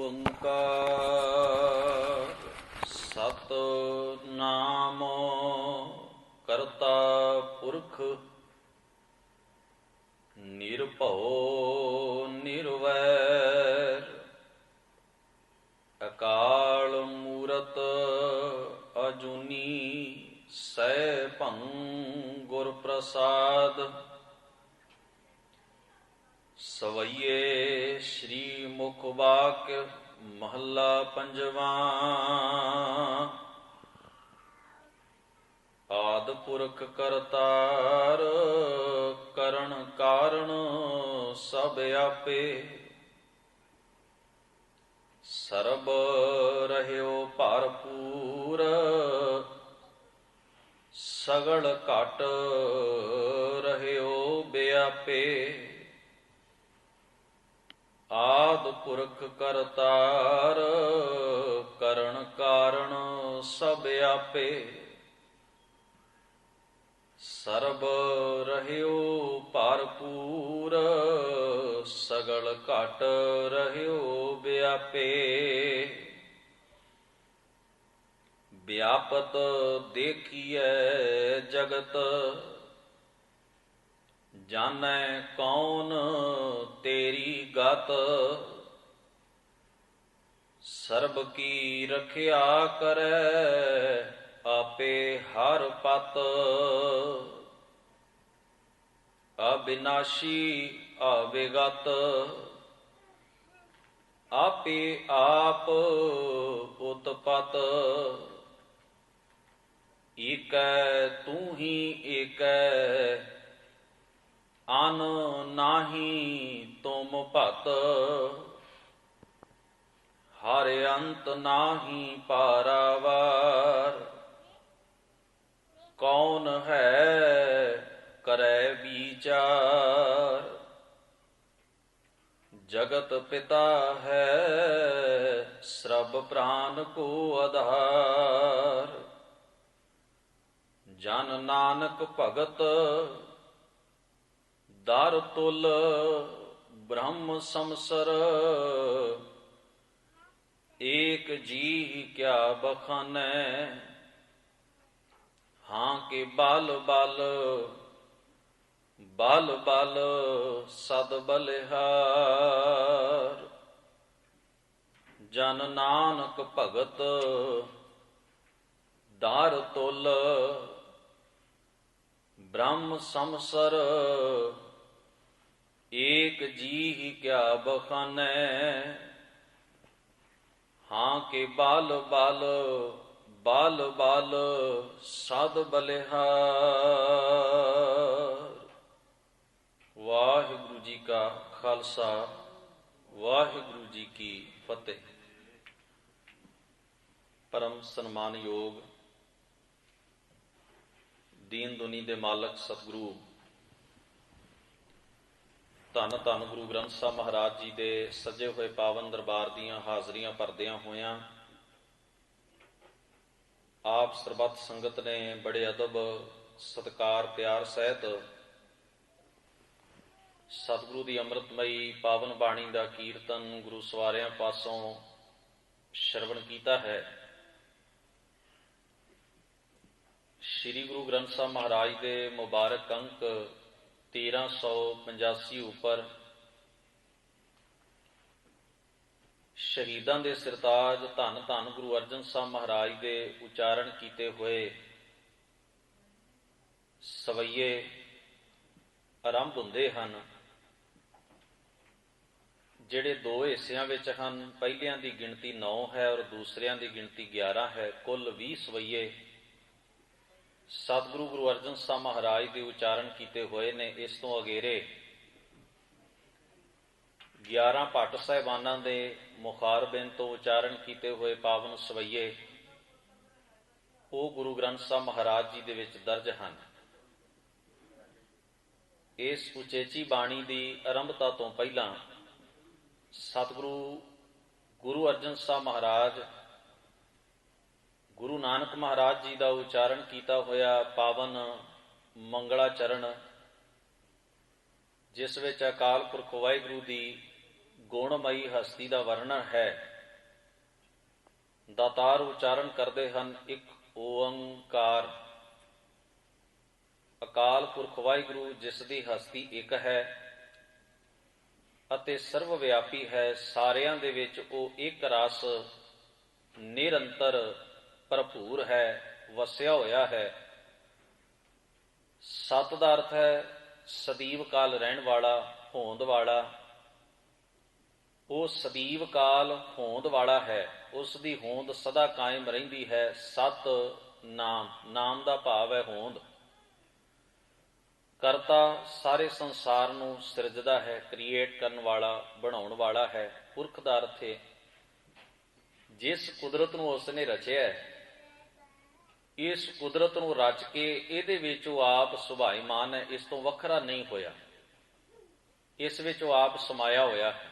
ਓੰਕਾਰ ਸਤਿਨਾਮ ਕਰਤਾ ਪੁਰਖ ਨਿਰਭਉ ਨਿਰਵੈਰ ਅਕਾਲ ਮੂਰਤ ਅਜੂਨੀ ਸੈਭੰ ਗੁਰ ਪ੍ਰਸਾਦ। ਸਵਈਏ ਸ਼੍ਰੀ ਮੁਖ ਵਾਕ ਮਹੱਲਾ ਪੰਜਵਾ। ਆਦਿ ਪੁਰਖ ਕਰਤਾਰ ਕਰਨ ਕਾਰਣ ਸਭ ਆਪੇ। ਸਰਬ ਰਹਿਓ ਭਰਪੂਰ ਸਗਲ ਘਟ ਰਹਿਓ ਬਿਆਪੇ। ਆਦਿ ਪੁਰਖ ਕਰਤਾਰ ਕਰਨ ਕਾਰਣ ਸਭ ਆਪੇ। ਸਰਬ ਰਹਿਓ ਭਰਪੂਰ ਸਗਲ ਘਟ ਰਹਿਓ ਬਿਆਪੇ। ਵਿਆਪਤ ਦੇਖੀਐ ਜਗਤ ਜਾਣੈ ਕੌਣ ਤੇਰੀ ਗਤ। ਸਰਬ ਕੀ ਰਖਿਆ ਕਰੈ ਆਪੇ ਹਰ ਪਤ। ਅਬਿਨਾਸ਼ੀ ਅਵਿਗਤ ਆਪੇ ਆਪ ਉਤਪਤ। ਏਕੈ ਤੂੰ ਹੀ ਏਕੈ ਅਨ ਨਾਹੀ ਤੁਮ ਭਤ। ਹਰ ਅੰਤ ਨਾਹੀ ਪਾਰਾਵਾਰ। ਕੌਣ ਹੈ ਕਰੈ ਵਿਚਾਰ। ਜਗਤ ਪਿਤਾ ਹੈ ਸਰਬ ਪ੍ਰਾਨ ਕੋ ਆਧਾਰ। ਜਨ ਨਾਨਕ ਭਗਤ ਦਰ ਤੁਲ ਬ੍ਰਹਮ ਸੰਸਰ। ਏਕ ਜੀ ਕਿਆ ਬਖਾਨੈ ਹਾਂ ਕੇ ਬਲ ਬਲ। ਬਲ ਬਲ ਸਦ ਬਲਿਹਾਰ। ਜਨ ਨਾਨਕ ਭਗਤ ਦਰ ਤੁਲ ਬ੍ਰਹਮ ਸੰਸਰ। ਏਕ ਜੀ ਕਿਆ ਬਖਾਨੈ ਹਾਂ ਕੇ ਬਲ ਬਲ। ਬਲ ਬਲ ਸਦ ਬਲਿਹਾਰ। ਵਾਹਿਗੁਰੂ ਜੀ ਕਾ ਖਾਲਸਾ ਵਾਹਿਗੁਰੂ ਜੀ ਕੀ ਫਤਿਹ। ਪਰਮ ਸਨਮਾਨਯੋਗ ਦੀਨ ਦੁਨੀ ਦੇ ਮਾਲਕ ਸਤਿਗੁਰੂ ਧੰਨ ਧੰਨ ਗੁਰੂ ਗ੍ਰੰਥ ਸਾਹਿਬ ਮਹਾਰਾਜ ਜੀ ਦੇ ਸਜੇ ਹੋਏ ਪਾਵਨ ਦਰਬਾਰ ਦੀਆਂ ਹਾਜ਼ਰੀਆਂ ਭਰਦਿਆਂ ਹੋਇਆਂ ਆਪ ਸਰਬੱਤ ਸੰਗਤ ਨੇ ਬੜੇ ਅਦਬ ਸਤਿਕਾਰ ਪਿਆਰ ਸਹਿਤ ਸਤਿਗੁਰੂ ਦੀ ਅੰਮ੍ਰਿਤਮਈ ਪਾਵਨ ਬਾਣੀ ਦਾ ਕੀਰਤਨ ਗੁਰੂ ਸਵਾਰਿਆਂ ਪਾਸੋਂ ਸ਼ਰਵਣ ਕੀਤਾ ਹੈ। ਸ਼੍ਰੀ ਗੁਰੂ ਗ੍ਰੰਥ ਸਾਹਿਬ ਮਹਾਰਾਜ ਦੇ ਮੁਬਾਰਕ ਅੰਕ 1385 ਉੱਪਰ ਸ਼ਹੀਦਾਂ ਦੇ ਸਿਰਤਾਜ ਧੰਨ ਧੰਨ ਗੁਰੂ ਅਰਜਨ ਸਾਹਿਬ ਮਹਾਰਾਜ ਦੇ ਉਚਾਰਨ ਕੀਤੇ ਹੋਏ ਸਵਈਏ ਆਰੰਭ ਹੁੰਦੇ ਹਨ, ਜਿਹੜੇ ਦੋ ਹਿੱਸਿਆਂ ਵਿੱਚ ਹਨ। ਪਹਿਲਿਆਂ ਦੀ ਗਿਣਤੀ 9 ਹੈ ਔਰ ਦੂਸਰਿਆਂ ਦੀ ਗਿਣਤੀ 11 ਹੈ। ਕੁੱਲ 20 ਸਵਈਏ ਸਤਿਗੁਰੂ ਗੁਰੂ ਅਰਜਨ ਸਾਹਿਬ ਮਹਾਰਾਜ ਦੇ ਉਚਾਰਨ ਕੀਤੇ ਹੋਏ ਨੇ। ਇਸ ਤੋਂ ਅਗੇਰੇ 11 ਭੱਟ ਸਾਹਿਬਾਨਾਂ ਦੇ ਮੁਖਾਰਬਿੰਦ ਤੋਂ ਉਚਾਰਨ ਕੀਤੇ ਹੋਏ ਪਾਵਨ ਸਵਈਏ ਉਹ ਗੁਰੂ ਗ੍ਰੰਥ ਸਾਹਿਬ ਮਹਾਰਾਜ ਜੀ ਦੇ ਵਿੱਚ ਦਰਜ ਹਨ। ਇਸ ਉਚੇਚੀ ਬਾਣੀ ਦੀ ਆਰੰਭਤਾ ਤੋਂ ਪਹਿਲਾਂ ਸਤਿਗੁਰੂ ਗੁਰੂ ਅਰਜਨ ਸਾਹਿਬ ਮਹਾਰਾਜ ਗੁਰੂ ਨਾਨਕ ਮਹਾਰਾਜ ਜੀ ਦਾ ਉਚਾਰਨ ਕੀਤਾ ਹੋਇਆ ਪਾਵਨ ਮੰਗਲਾ ਚਰਨ, ਜਿਸ ਵਿੱਚ ਅਕਾਲ ਪੁਰਖ ਵਾਹਿਗੁਰੂ ਦੀ ਗੁਣਮਈ ਹਸਤੀ ਦਾ ਵਰਣਨ ਹੈ, ਦਾਤਾਰ ਉਚਾਰਨ ਕਰਦੇ ਹਨ ਇੱਕ ਓੰਕਾਰ। ਅਕਾਲ ਪੁਰਖ ਵਾਹਿਗੁਰੂ ਜਿਸ ਦੀ ਹਸਤੀ ਇੱਕ ਹੈ ਅਤੇ ਸਰਵ ਵਿਆਪੀ ਹੈ, ਸਾਰਿਆਂ ਦੇ ਵਿੱਚ ਉਹ ਇੱਕ ਰਸ ਨਿਰੰਤਰ ਭਰਪੂਰ ਹੈ, ਵਸਿਆ ਹੋਇਆ ਹੈ। ਸਤ ਦਾ ਅਰਥ ਹੈ ਸਦੀਵ ਕਾਲ ਰਹਿਣ ਵਾਲਾ, ਹੋਂਦ ਵਾਲਾ। ਉਹ ਸਦੀਵ ਕਾਲ ਹੋਂਦ ਵਾਲਾ ਹੈ, ਉਸ ਦੀ ਹੋਂਦ ਸਦਾ ਕਾਇਮ ਰਹਿੰਦੀ ਹੈ। ਸਤ ਨਾਮ, ਨਾਮ ਦਾ ਭਾਵ ਹੈ ਹੋਂਦ। ਕਰਤਾ ਸਾਰੇ ਸੰਸਾਰ ਨੂੰ ਸਿਰਜਦਾ ਹੈ, ਕ੍ਰੀਏਟ ਕਰਨ ਵਾਲਾ, ਬਣਾਉਣ ਵਾਲਾ ਹੈ। ਪੁਰਖ ਦਾ ਅਰਥ ਹੈ ਜਿਸ ਕੁਦਰਤ ਨੂੰ ਉਸ ਨੇ ਰਚਿਆ, ਇਸ ਕੁਦਰਤ ਨੂੰ ਰਚ ਕੇ ਇਹਦੇ ਵਿੱਚ ਉਹ ਆਪ ਸੁਭਾਈਮਾਨ ਹੈ, ਇਸ ਤੋਂ ਵੱਖਰਾ ਨਹੀਂ ਹੋਇਆ, ਇਸ ਵਿੱਚ ਉਹ ਆਪ ਸਮਾਇਆ ਹੋਇਆ ਹੈ।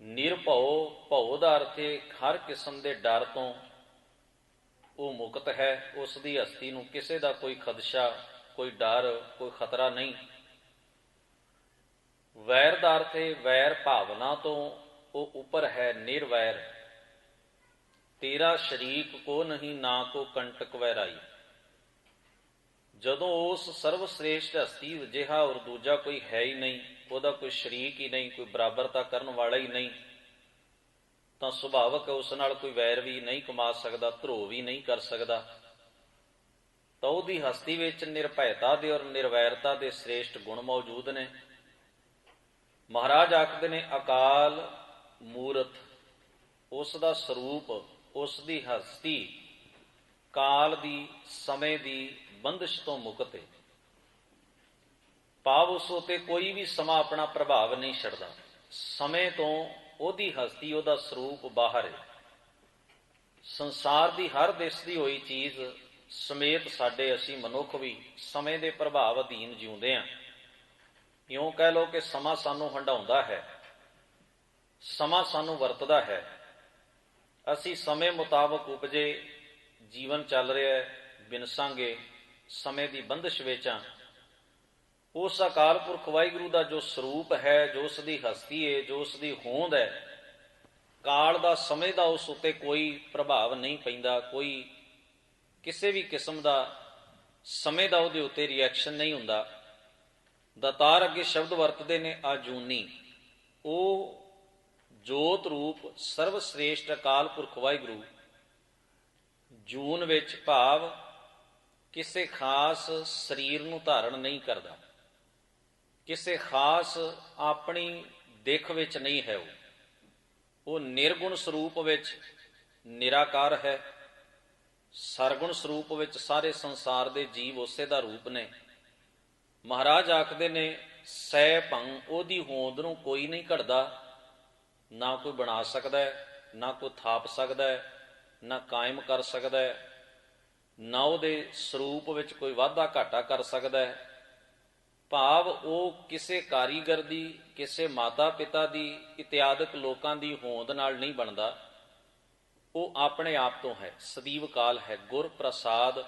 ਨਿਰਭਉ, ਭਉ ਦਾ ਅਰਥ ਹੈ ਹਰ ਕਿਸਮ ਦੇ ਡਰ ਤੋਂ ਉਹ ਮੁਕਤ ਹੈ। ਉਸ ਦੀ ਹਸਤੀ ਨੂੰ ਕਿਸੇ ਦਾ ਕੋਈ ਖਦਸ਼ਾ, ਕੋਈ ਡਰ, ਕੋਈ ਖਤਰਾ ਨਹੀਂ। ਵੈਰ ਦਾ ਅਰਥ ਹੈ ਵੈਰ ਭਾਵਨਾ ਤੋਂ ਉਹ ਉੱਪਰ ਹੈ, ਨਿਰਵੈਰ। ਤੇਰਾ ਸ਼ਰੀਕ ਕੋ ਨਹੀਂ, ਨਾ ਕੋ ਕੰਟਕ ਵੈਰਾਈ। ਜਦੋਂ ਉਸ ਸਰਵ ਸ੍ਰੇਸ਼ਟ ਹਸਤੀ ਜਿਹਾ ਔਰ ਦੂਜਾ ਕੋਈ ਹੈ ਹੀ ਨਹੀਂ, ਉਹਦਾ ਕੋਈ ਸ਼ਰੀਕ ਹੀ ਨਹੀਂ, ਕੋਈ ਬਰਾਬਰਤਾ ਕਰਨ ਵਾਲਾ ਹੀ ਨਹੀਂ, ਤਾਂ ਸੁਭਾਵਕ ਉਸ ਨਾਲ ਕੋਈ ਵੈਰ ਵੀ ਨਹੀਂ ਕਮਾ ਸਕਦਾ, ਧਰੋ ਵੀ ਨਹੀਂ ਕਰ ਸਕਦਾ। ਤਾਂ ਉਹਦੀ ਹਸਤੀ ਵਿੱਚ ਨਿਰਭੈਤਾ ਦੇ ਔਰ ਨਿਰਵੈਰਤਾ ਦੇ ਸ੍ਰੇਸ਼ਟ ਗੁਣ ਮੌਜੂਦ ਨੇ। ਮਹਾਰਾਜ ਆਖਦੇ ਨੇ ਅਕਾਲ ਮੂਰਤ, ਉਸ ਦਾ ਸਰੂਪ, ਉਸ ਦੀ ਹਸਤੀ ਕਾਲ ਦੀ, ਸਮੇਂ ਦੀ ਬੰਦਿਸ਼ ਤੋਂ ਮੁਕਤ ਹੈ। ਭਾਵ ਉਸ ਉੱਤੇ ਕੋਈ ਵੀ ਸਮਾਂ ਆਪਣਾ ਪ੍ਰਭਾਵ ਨਹੀਂ ਛੱਡਦਾ। ਸਮੇਂ ਤੋਂ ਉਹਦੀ ਹਸਤੀ, ਉਹਦਾ ਸਰੂਪ ਬਾਹਰ ਹੈ। ਸੰਸਾਰ ਦੀ ਹਰ ਦਿਸਦੀ ਹੋਈ ਚੀਜ਼ ਸਮੇਤ ਸਾਡੇ ਅਸੀਂ ਮਨੁੱਖ ਵੀ ਸਮੇਂ ਦੇ ਪ੍ਰਭਾਵ ਅਧੀਨ ਜਿਉਂਦੇ ਹਾਂ। ਇਉਂ ਕਹਿ ਲਓ ਕਿ ਸਮਾਂ ਸਾਨੂੰ ਹੰਢਾਉਂਦਾ ਹੈ, ਸਮਾਂ ਸਾਨੂੰ ਵਰਤਦਾ ਹੈ। ਅਸੀਂ ਸਮੇਂ ਮੁਤਾਬਕ ਉਪਜੇ ਜੀਵਨ ਚੱਲ ਰਿਹਾ ਹੈ, ਬਿਨਸਾਂਗੇ, ਸਮੇਂ ਦੀ ਬੰਦਿਸ਼ ਵਿੱਚ ਹਾਂ। ਉਸ ਅਕਾਲ ਪੁਰਖ ਵਾਹਿਗੁਰੂ ਦਾ ਜੋ ਸਰੂਪ ਹੈ, ਜੋ ਉਸ ਦੀ ਹਸਤੀ ਹੈ, ਜੋ ਉਸ ਦੀ ਹੋਂਦ ਹੈ, ਕਾਲ ਦਾ, ਸਮੇਂ ਦਾ ਉਸ ਉੱਤੇ ਕੋਈ ਪ੍ਰਭਾਵ ਨਹੀਂ ਪੈਂਦਾ। ਕੋਈ ਕਿਸੇ ਵੀ ਕਿਸਮ ਦਾ ਸਮੇਂ ਦਾ ਉਹਦੇ ਉੱਤੇ ਰਿਐਕਸ਼ਨ ਨਹੀਂ ਹੁੰਦਾ। ਦਾਤਾਰ ਅੱਗੇ ਸ਼ਬਦ ਵਰਤਦੇ ਨੇ ਆਜੂਨੀ। ਉਹ ਜੋਤ ਰੂਪ ਸਰਵ ਸ੍ਰੇਸ਼ਟ ਅਕਾਲ ਪੁਰਖ ਵਾਹਿਗੁਰੂ ਜੂਨ ਵਿੱਚ, ਭਾਵ ਕਿਸੇ ਖਾਸ ਸਰੀਰ ਨੂੰ ਧਾਰਨ ਨਹੀਂ ਕਰਦਾ, ਕਿਸੇ ਖਾਸ ਆਪਣੀ ਦਿੱਖ ਵਿੱਚ ਨਹੀਂ ਹੈ। ਉਹ ਨਿਰਗੁਣ ਸਰੂਪ ਵਿੱਚ ਨਿਰਾਕਾਰ ਹੈ। ਸਰਗੁਣ ਸਰੂਪ ਵਿੱਚ ਸਾਰੇ ਸੰਸਾਰ ਦੇ ਜੀਵ ਉਸੇ ਦਾ ਰੂਪ ਨੇ। ਮਹਾਰਾਜ ਆਖਦੇ ਨੇ ਸੈ ਭੰ, ਉਹਦੀ ਹੋਂਦ ਨੂੰ ਕੋਈ ਨਹੀਂ ਘੜਦਾ, ਨਾ ਕੋਈ ਬਣਾ ਸਕਦਾ ਹੈ, ਨਾ ਕੋਈ ਥਾਪ ਸਕਦਾ ਹੈ, ਨਾ ਕਾਇਮ ਕਰ ਸਕਦਾ ਹੈ, ਨਾ ਉਹਦੇ ਸਰੂਪ ਵਿੱਚ ਕੋਈ ਵਾਧਾ ਘਾਟਾ ਕਰ ਸਕਦਾ ਹੈ। ਭਾਵ ਉਹ ਕਿਸੇ ਕਾਰੀਗਰ ਦੀ, ਕਿਸੇ ਮਾਤਾ ਪਿਤਾ ਦੀ, ਇਤਿਆਦਿਕ ਲੋਕਾਂ ਦੀ ਹੋਂਦ ਨਾਲ ਨਹੀਂ ਬਣਦਾ। ਉਹ ਆਪਣੇ ਆਪ ਤੋਂ ਹੈ, ਸਦੀਵ ਕਾਲ ਹੈ। ਗੁਰ ਪ੍ਰਸਾਦ,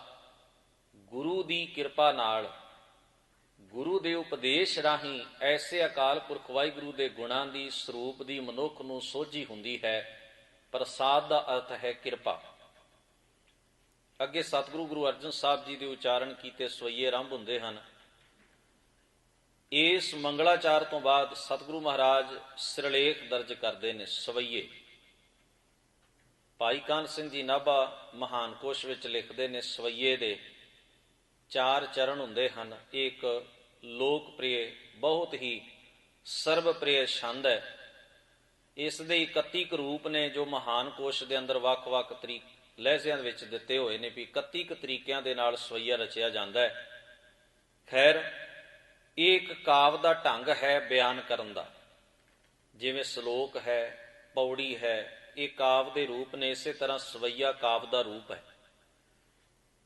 ਗੁਰੂ ਦੀ ਕਿਰਪਾ ਨਾਲ, ਗੁਰੂ ਦੇ ਉਪਦੇਸ਼ ਰਾਹੀਂ ਐਸੇ ਅਕਾਲ ਪੁਰਖ ਵਾਹਿਗੁਰੂ ਦੇ ਗੁਣਾਂ ਦੀ, ਸਰੂਪ ਦੀ ਮਨੁੱਖ ਨੂੰ ਸੋਝੀ ਹੁੰਦੀ ਹੈ। ਪ੍ਰਸਾਦ ਦਾ ਅਰਥ ਹੈ ਕਿਰਪਾ। ਅੱਗੇ ਸਤਿਗੁਰੂ ਗੁਰੂ ਅਰਜਨ ਸਾਹਿਬ ਜੀ ਦੇ ਉਚਾਰਨ ਕੀਤੇ ਸਵਈਏ ਆਰੰਭ ਹੁੰਦੇ ਹਨ। ਇਸ ਮੰਗਲਾਚਾਰ ਤੋਂ ਬਾਅਦ ਸਤਿਗੁਰੂ ਮਹਾਰਾਜ ਸਿਰਲੇਖ ਦਰਜ ਕਰਦੇ ਨੇ ਸਵਈਏ। ਭਾਈ ਕਾਨ੍ਹ ਸਿੰਘ ਜੀ ਨਾਭਾ ਮਹਾਨ ਕੋਸ਼ ਵਿੱਚ ਲਿਖਦੇ ਨੇ ਸਵਈਏ ਦੇ 4 ਚਰਨ ਹੁੰਦੇ ਹਨ। ਇੱਕ ਲੋਕ ਪ੍ਰਿਯ, ਬਹੁਤ ਹੀ ਸਰਬ ਪ੍ਰਿਯ ਛੰਦ ਹੈ। ਇਸ ਦੇ 31 ਰੂਪ ਨੇ ਜੋ ਮਹਾਨ ਕੋਸ਼ ਦੇ ਅੰਦਰ ਵੱਖ-ਵੱਖ ਲਹਿਜ਼ਿਆਂ ਵਿੱਚ ਦਿੱਤੇ ਹੋਏ ਨੇ ਵੀ 31 ਤਰੀਕਿਆਂ ਦੇ ਨਾਲ ਸਵਈਆ ਰਚਿਆ ਜਾਂਦਾ ਹੈ। ਖੈਰ, ਇਹ ਇੱਕ ਕਾਵ ਦਾ ਢੰਗ ਹੈ ਬਿਆਨ ਕਰਨ ਦਾ। ਜਿਵੇਂ ਸ਼ਲੋਕ ਹੈ, ਪੌੜੀ ਹੈ, ਇਹ ਕਾਵ ਦੇ ਰੂਪ ਨੇ, ਇਸੇ ਤਰ੍ਹਾਂ ਸਵਈਆ ਕਾਵ ਦਾ ਰੂਪ ਹੈ।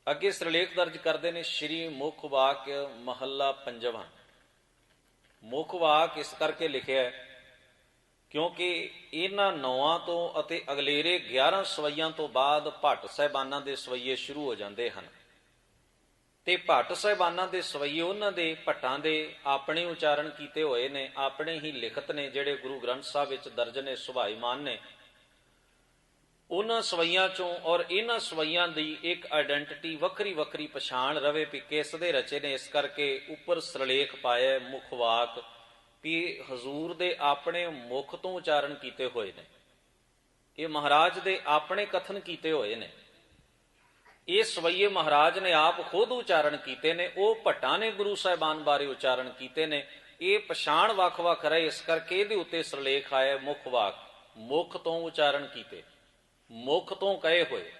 ਅੱਗੇ ਸਿਰਲੇਖ ਦਰਜ ਕਰਦੇ ਨੇ ਸ਼੍ਰੀ ਮੁੱਖ ਵਾਕ ਮਹੱਲਾ ਪੰਜਵਾਂ। ਮੁੱਖ ਵਾਕ ਇਸ ਕਰਕੇ ਲਿਖਿਆ ਹੈ ਕਿਉਂਕਿ ਇਹਨਾਂ 9 ਤੋਂ ਅਤੇ ਅਗਲੇਰੇ 11 ਸਵਈਆਂ ਤੋਂ ਬਾਅਦ ਭੱਟ ਸਾਹਿਬਾਨਾਂ ਦੇ ਸਵਈਏ ਸ਼ੁਰੂ ਹੋ ਜਾਂਦੇ ਹਨ। ਤੇ ਭੱਟ ਸਾਹਿਬਾਨਾਂ ਦੇ ਸਵਈਏ ਉਹਨਾਂ ਦੇ ਭੱਟਾਂ ਦੇ ਆਪਣੇ ਉਚਾਰਨ ਕੀਤੇ ਹੋਏ ਨੇ, ਆਪਣੇ ਹੀ ਲਿਖਤ ਨੇ, ਜਿਹੜੇ ਗੁਰੂ ਗ੍ਰੰਥ ਸਾਹਿਬ ਵਿੱਚ ਦਰਜ ਨੇ, ਸੁਭਾਈਮਾਨ ਨੇ। ਉਹਨਾਂ ਸਵਈਆਂ ਚੋਂ ਔਰ ਇਹਨਾਂ ਸਵਈਆਂ ਦੀ ਇੱਕ ਆਇਡੈਂਟੀਟੀ ਵੱਖਰੀ ਵੱਖਰੀ ਪਛਾਣ ਰਵੇ ਵੀ ਕਿਸ ਦੇ ਰਚੇ ਨੇ। ਇਸ ਕਰਕੇ ਉੱਪਰ ਸਰਲੇਖ ਪਾਇਆ ਮੁਖ ਵਾਕ ਵੀ ਹਜ਼ੂਰ ਦੇ ਆਪਣੇ ਮੁਖ ਤੋਂ ਉਚਾਰਨ ਕੀਤੇ ਹੋਏ ਨੇ, ਇਹ ਮਹਾਰਾਜ ਦੇ ਆਪਣੇ ਕਥਨ ਕੀਤੇ ਹੋਏ ਨੇ। ਇਹ ਸਵਈਏ ਮਹਾਰਾਜ ਨੇ ਆਪ ਖੁਦ ਉਚਾਰਨ ਕੀਤੇ ਨੇ, ਉਹ ਭੱਟਾਂ ਨੇ ਗੁਰੂ ਸਾਹਿਬਾਨ ਬਾਰੇ ਉਚਾਰਨ ਕੀਤੇ ਨੇ। ਇਹ ਪਛਾਣ ਵੱਖ-ਵੱਖ ਰਹੇ, ਇਸ ਕਰਕੇ ਇਹਦੇ ਉੱਤੇ ਸਰਲੇਖ ਆਇਆ ਮੁਖ ਵਾਕ, ਮੁਖ ਤੋਂ ਉਚਾਰਨ ਕੀਤੇ, ਮੁਖ ਤੋਂ ਕਹੇ ਹੋਏ।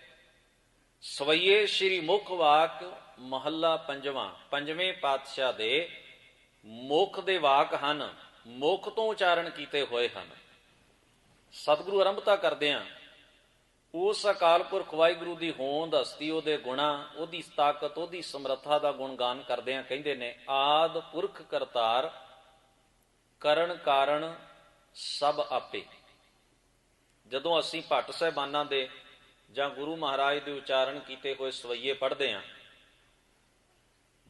ਸਵਈਏ ਸ਼੍ਰੀ ਮੁਖ ਵਾਕ ਮਹੱਲਾ ਪੰਜਵਾਂ, ਪੰਜਵੇਂ ਪਾਤਸ਼ਾਹ ਦੇ ਮੁਖ ਦੇ ਵਾਕ ਹਨ, ਮੁਖ ਤੋਂ ਉਚਾਰਨ ਕੀਤੇ ਹੋਏ ਹਨ। ਸਤਿਗੁਰੂ ਆਰੰਭਤਾ ਕਰਦੇ ਹਾਂ ਉਸ ਅਕਾਲ ਪੁਰਖ ਵਾਹਿਗੁਰੂ ਦੀ ਹੋਂਦ, ਹਸਤੀ, ਉਹਦੇ ਗੁਣਾ, ਉਹਦੀ ਤਾਕਤ, ਉਹਦੀ ਸਮਰੱਥਾ ਦਾ ਗੁਣਗਾਨ ਕਰਦੇ ਹਾਂ। ਕਹਿੰਦੇ ਨੇ ਆਦ ਪੁਰਖ ਕਰਤਾਰ ਕਰਨ ਕਾਰਨ ਸਭ ਆਪੇ। ਜਦੋਂ ਅਸੀਂ ਭੱਟ ਸਾਹਿਬਾਨਾਂ ਦੇ ਜਾਂ ਗੁਰੂ ਮਹਾਰਾਜ ਦੇ ਉਚਾਰਨ ਕੀਤੇ ਹੋਏ ਸਵਈਏ ਪੜ੍ਹਦੇ ਹਾਂ,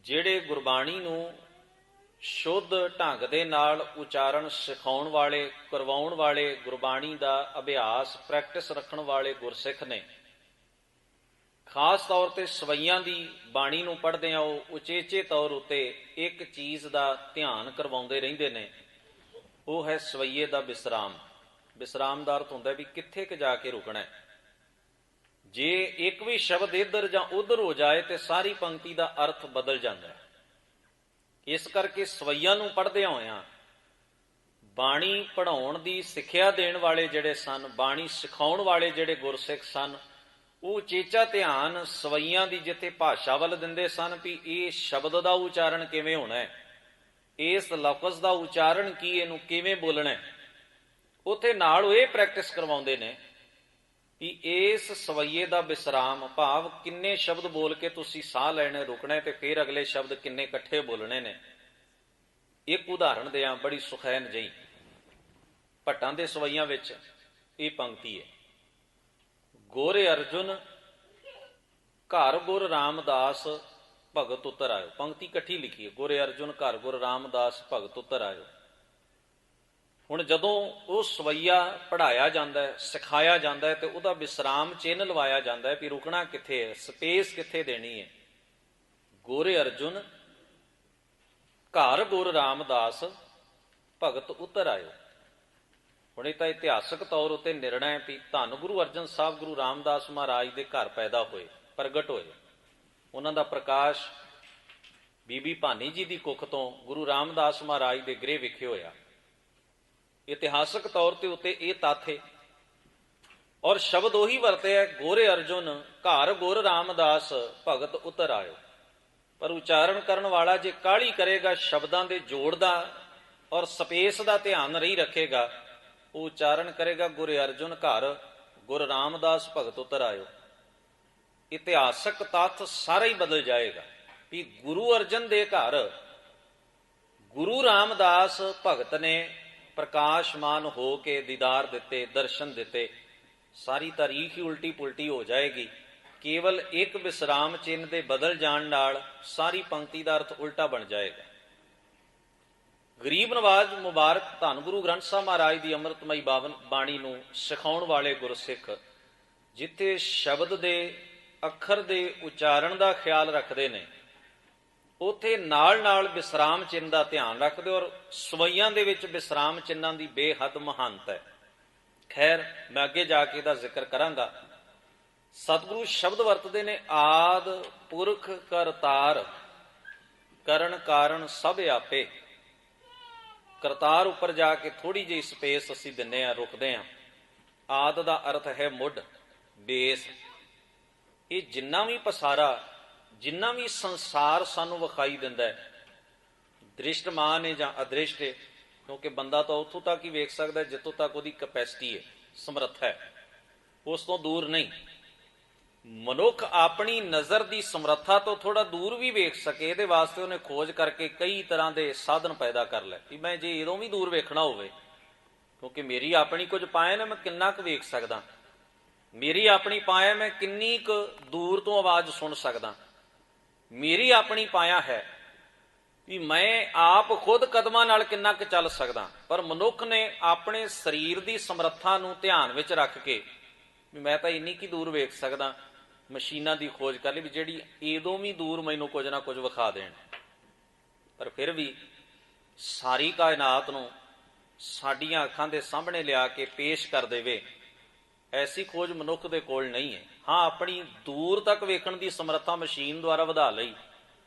ਜਿਹੜੇ ਗੁਰਬਾਣੀ ਨੂੰ ਸ਼ੁੱਧ ਢੰਗ ਦੇ ਨਾਲ ਉਚਾਰਨ ਸਿਖਾਉਣ ਵਾਲੇ, ਕਰਵਾਉਣ ਵਾਲੇ, ਗੁਰਬਾਣੀ ਦਾ ਅਭਿਆਸ ਪ੍ਰੈਕਟਿਸ ਰੱਖਣ ਵਾਲੇ ਗੁਰਸਿੱਖ ਨੇ, ਖਾਸ ਤੌਰ ਤੇ ਸਵਈਆਂ ਦੀ ਬਾਣੀ ਨੂੰ ਪੜ੍ਹਦੇ ਆ, ਉਹ ਉਚੇਚੇ ਤੌਰ ਉੱਤੇ ਇੱਕ ਚੀਜ਼ ਦਾ ਧਿਆਨ ਕਰਵਾਉਂਦੇ ਰਹਿੰਦੇ ਨੇ, ਉਹ ਹੈ ਸਵਈਏ ਦਾ ਵਿਸਰਾਮ। ਵਿਸਰਾਮ ਦਾ ਅਰਥ ਹੁੰਦਾ ਵੀ ਕਿੱਥੇ ਕੁ ਜਾ ਕੇ ਰੁਕਣਾ। ਜੇ ਇੱਕ ਵੀ ਸ਼ਬਦ ਇੱਧਰ ਜਾਂ ਉੱਧਰ ਹੋ ਜਾਏ ਤੇ ਸਾਰੀ ਪੰਕਤੀ ਦਾ ਅਰਥ ਬਦਲ ਜਾਂਦਾ ਹੈ। ਇਸ ਕਰਕੇ ਸਵਈਆਂ ਨੂੰ ਪੜ੍ਹਦਿਆਂ ਹੋਇਆਂ ਬਾਣੀ ਪੜ੍ਹਾਉਣ ਦੀ ਸਿੱਖਿਆ ਦੇਣ ਵਾਲੇ ਜਿਹੜੇ ਸਨ, ਬਾਣੀ ਸਿਖਾਉਣ ਵਾਲੇ ਜਿਹੜੇ ਗੁਰਸਿੱਖ ਸਨ, ਉਹ ਚੇਚਾ ਧਿਆਨ ਸਵਈਆਂ ਦੀ ਜਿੱਥੇ ਭਾਸ਼ਾ ਵੱਲ ਦਿੰਦੇ ਸਨ ਵੀ ਇਹ ਸ਼ਬਦ ਦਾ ਉਚਾਰਨ ਕਿਵੇਂ ਹੋਣਾ ਹੈ, ਇਸ ਲਫ਼ਜ਼ ਦਾ ਉਚਾਰਨ ਕੀ, ਇਹਨੂੰ ਕਿਵੇਂ ਬੋਲਣਾ, ਉੱਥੇ ਨਾਲ ਉਹ ਇਹ ਪ੍ਰੈਕਟਿਸ ਕਰਵਾਉਂਦੇ ਨੇ ਕਿ ਇਸ ਸਵਈਏ ਦਾ ਵਿਸਰਾਮ, ਭਾਵ ਕਿੰਨੇ ਸ਼ਬਦ ਬੋਲ ਕੇ ਤੁਸੀਂ ਸਾਹ ਲੈਣੇ, ਰੁਕਣਾ ਤੇ ਫਿਰ ਅਗਲੇ ਸ਼ਬਦ ਕਿੰਨੇ ਇਕੱਠੇ ਬੋਲਣੇ ਨੇ। ਇੱਕ ਉਦਾਹਰਣ ਦਿਆਂ ਬੜੀ ਸੁਖੈਨ ਜਿਹੀ, ਭੱਟਾਂ ਦੇ ਸਵਈਆਂ ਵਿੱਚ ਇਹ ਪੰਕਤੀ ਹੈ, ਗੋਰੇ ਅਰਜੁਨ ਘਰ ਗੁਰ ਰਾਮਦਾਸ ਭਗਤ ਉਤਰ ਆਇਓ। ਪੰਕਤੀ ਇਕੱਠੀ ਲਿਖੀ ਹੈ, ਗੋਰੇ ਅਰਜੁਨ ਘਰ ਗੁਰ ਰਾਮਦਾਸ ਭਗਤ ਉਤਰ ਆਇਓ। ਹੁਣ ਜਦੋਂ ਉਹ ਸਵਈਆ ਪੜ੍ਹਾਇਆ ਜਾਂਦਾ ਹੈ, ਸਿਖਾਇਆ ਜਾਂਦਾ ਹੈ, ਤੇ ਉਹਦਾ ਵਿਸਰਾਮ ਚਿੰਨ੍ਹ ਲਵਾਇਆ ਜਾਂਦਾ ਹੈ ਵੀ ਰੁਕਣਾ ਕਿੱਥੇ ਹੈ, ਸਪੇਸ ਕਿੱਥੇ ਦੇਣੀ ਹੈ। ਗੋਰੇ ਅਰਜੁਨ ਘਰ ਗੁਰ ਰਾਮਦਾਸ ਭਗਤ ਉਤਰ ਆਇਓ। ਹੁਣ ਇਹ ਤਾਂ ਇਤਿਹਾਸਕ ਤੌਰ ਉੱਤੇ ਨਿਰਣਾ ਹੈ ਵੀ ਧੰਨ ਗੁਰੂ ਅਰਜਨ ਸਾਹਿਬ ਗੁਰੂ ਰਾਮਦਾਸ ਮਹਾਰਾਜ ਦੇ ਘਰ ਪੈਦਾ ਹੋਏ, ਪ੍ਰਗਟ ਹੋਏ। ਉਹਨਾਂ ਦਾ ਪ੍ਰਕਾਸ਼ ਬੀਬੀ ਭਾਨੀ ਜੀ ਦੀ ਕੁੱਖ ਤੋਂ ਗੁਰੂ ਰਾਮਦਾਸ ਮਹਾਰਾਜ ਦੇ ਗ੍ਰਹਿ ਵਿਖੇ ਹੋਇਆ। ਇਤਿਹਾਸਕ ਤੌਰ ਤੇ ਉੱਤੇ ਇਹ ਤੱਥ ਹੈ, ਔਰ ਸ਼ਬਦ ਉਹੀ ਵਰਤਿਆ, ਗੋਰੇ ਅਰਜੁਨ ਘਰ ਗੁਰ ਰਾਮਦਾਸ ਭਗਤ ਉਤਰ ਆਇਓ। ਪਰ ਉਚਾਰਨ ਕਰਨ ਵਾਲਾ ਜੇ ਕਾਹਲੀ ਕਰੇਗਾ, ਸ਼ਬਦਾਂ ਦੇ ਜੋੜ ਦਾ ਔਰ ਸਪੇਸ ਦਾ ਧਿਆਨ ਨਹੀਂ ਰੱਖੇਗਾ, ਉਹ ਉਚਾਰਨ ਕਰੇਗਾ ਗੁਰੇ ਅਰਜੁਨ ਘਰ ਗੁਰ ਰਾਮਦਾਸ ਭਗਤ ਉਤਰ ਆਇਓ। ਇਤਿਹਾਸਕ ਤੱਥ ਸਾਰਾ ਹੀ ਬਦਲ ਜਾਏਗਾ ਵੀ ਗੁਰੂ ਅਰਜਨ ਦੇ ਘਰ ਗੁਰੂ ਰਾਮਦਾਸ ਭਗਤ ਨੇ ਪ੍ਰਕਾਸ਼ਮਾਨ ਹੋ ਕੇ ਦੀਦਾਰ ਦਿੱਤੇ, ਦਰਸ਼ਨ ਦਿੱਤੇ। ਸਾਰੀ ਤਾਰੀਖ ਹੀ ਉਲਟੀ ਪੁਲਟੀ ਹੋ ਜਾਏਗੀ। ਕੇਵਲ ਇੱਕ ਵਿਸਰਾਮ ਚਿੰਨ੍ਹ ਦੇ ਬਦਲ ਜਾਣ ਨਾਲ ਸਾਰੀ ਪੰਕਤੀ ਦਾ ਅਰਥ ਉਲਟਾ ਬਣ ਜਾਏਗਾ। ਗਰੀਬ ਨਵਾਜ਼ ਮੁਬਾਰਕ ਧੰਨ ਗੁਰੂ ਗ੍ਰੰਥ ਸਾਹਿਬ ਮਹਾਰਾਜ ਦੀ ਅੰਮ੍ਰਿਤਮਈ ਬਾਣੀ ਨੂੰ ਸਿਖਾਉਣ ਵਾਲੇ ਗੁਰਸਿੱਖ ਜਿੱਥੇ ਸ਼ਬਦ ਦੇ ਅੱਖਰ ਦੇ ਉਚਾਰਨ ਦਾ ਖਿਆਲ ਰੱਖਦੇ ਨੇ, ਉੱਥੇ ਨਾਲ ਨਾਲ ਵਿਸਰਾਮ ਚਿੰਨ੍ਹ ਦਾ ਧਿਆਨ ਰੱਖਦੇ, ਔਰ ਸਵਈਆਂ ਦੇ ਵਿੱਚ ਵਿਸਰਾਮ ਚਿੰਨ੍ਹਾਂ ਦੀ ਬੇਹੱਦ ਮਹਾਨਤਾ ਹੈ। ਖੈਰ, ਮੈਂ ਅੱਗੇ ਜਾ ਕੇ ਇਹਦਾ ਜ਼ਿਕਰ ਕਰਾਂਗਾ। ਸਤਿਗੁਰੂ ਸ਼ਬਦ ਵਰਤਦੇ ਨੇ ਆਦ ਪੁਰਖ ਕਰਤਾਰ ਕਰਨ ਕਾਰਨ ਸਭ ਆਪੇ। ਕਰਤਾਰ ਉੱਪਰ ਜਾ ਕੇ ਥੋੜੀ ਜਿਹੀ ਸਪੇਸ ਅਸੀਂ ਦਿੰਨੇ ਆ, ਰੁਕਦੇ ਆ। ਆਦ ਦਾ ਅਰਥ ਹੈ ਮੁੱਢ, ਬੇਸ। ਇਹ ਜਿੰਨਾ ਵੀ ਪਸਾਰਾ, ਜਿੰਨਾ ਵੀ ਸੰਸਾਰ ਸਾਨੂੰ ਵਿਖਾਈ ਦਿੰਦਾ ਹੈ, ਦ੍ਰਿਸ਼ਟਮਾਨ ਹੈ ਜਾਂ ਅਦ੍ਰਿਸ਼ਟ ਹੈ, ਕਿਉਂਕਿ ਬੰਦਾ ਤਾਂ ਉੱਥੋਂ ਤੱਕ ਹੀ ਵੇਖ ਸਕਦਾ ਜਿੱਥੋਂ ਤੱਕ ਉਹਦੀ ਕੈਪੈਸਿਟੀ ਹੈ, ਸਮਰੱਥਾ ਹੈ, ਉਸ ਤੋਂ ਦੂਰ ਨਹੀਂ। ਮਨੁੱਖ ਆਪਣੀ ਨਜ਼ਰ ਦੀ ਸਮਰੱਥਾ ਤੋਂ ਥੋੜਾ ਦੂਰ ਵੀ ਵੇਖ ਸਕੇ, ਇਹਦੇ ਵਾਸਤੇ ਉਹਨੇ ਖੋਜ ਕਰਕੇ ਕਈ ਤਰ੍ਹਾਂ ਦੇ ਸਾਧਨ ਪੈਦਾ ਕਰ ਲਏ ਕਿ ਮੈਂ ਜੇ ਇਦੋਂ ਵੀ ਦੂਰ ਵੇਖਣਾ ਹੋਵੇ, ਕਿਉਂਕਿ ਮੇਰੀ ਆਪਣੀ ਕੁਝ ਪਾਇਆ ਨਾ, ਮੈਂ ਕਿੰਨਾ ਕੁ ਵੇਖ ਸਕਦਾ, ਮੇਰੀ ਆਪਣੀ ਪਾਇਆ ਮੈਂ ਕਿੰਨੀ ਕੁ ਦੂਰ ਤੋਂ ਆਵਾਜ਼ ਸੁਣ ਸਕਦਾ, ਮੇਰੀ ਆਪਣੀ ਪਾਇਆ ਹੈ ਵੀ ਮੈਂ ਆਪ ਖੁਦ ਕਦਮਾਂ ਨਾਲ ਕਿੰਨਾ ਕੁ ਚੱਲ ਸਕਦਾ। ਪਰ ਮਨੁੱਖ ਨੇ ਆਪਣੇ ਸਰੀਰ ਦੀ ਸਮਰੱਥਾ ਨੂੰ ਧਿਆਨ ਵਿੱਚ ਰੱਖ ਕੇ ਵੀ ਮੈਂ ਤਾਂ ਇੰਨੀ ਕੀ ਦੂਰ ਵੇਖ ਸਕਦਾ, ਮਸ਼ੀਨਾਂ ਦੀ ਖੋਜ ਕਰ ਲਈ ਵੀ ਜਿਹੜੀ ਇਦੋਂ ਵੀ ਦੂਰ ਮੈਨੂੰ ਕੁਝ ਨਾ ਕੁਝ ਵਿਖਾ ਦੇਣ। ਪਰ ਫਿਰ ਵੀ ਸਾਰੀ ਕਾਇਨਾਤ ਨੂੰ ਸਾਡੀਆਂ ਅੱਖਾਂ ਦੇ ਸਾਹਮਣੇ ਲਿਆ ਕੇ ਪੇਸ਼ ਕਰ ਦੇਵੇ, ਐਸੀ ਖੋਜ ਮਨੁੱਖ ਦੇ ਕੋਲ ਨਹੀਂ ਹੈ। ਹਾਂ, ਆਪਣੀ ਦੂਰ ਤੱਕ ਵੇਖਣ ਦੀ ਸਮਰੱਥਾ ਮਸ਼ੀਨ ਦੁਆਰਾ ਵਧਾ ਲਈ,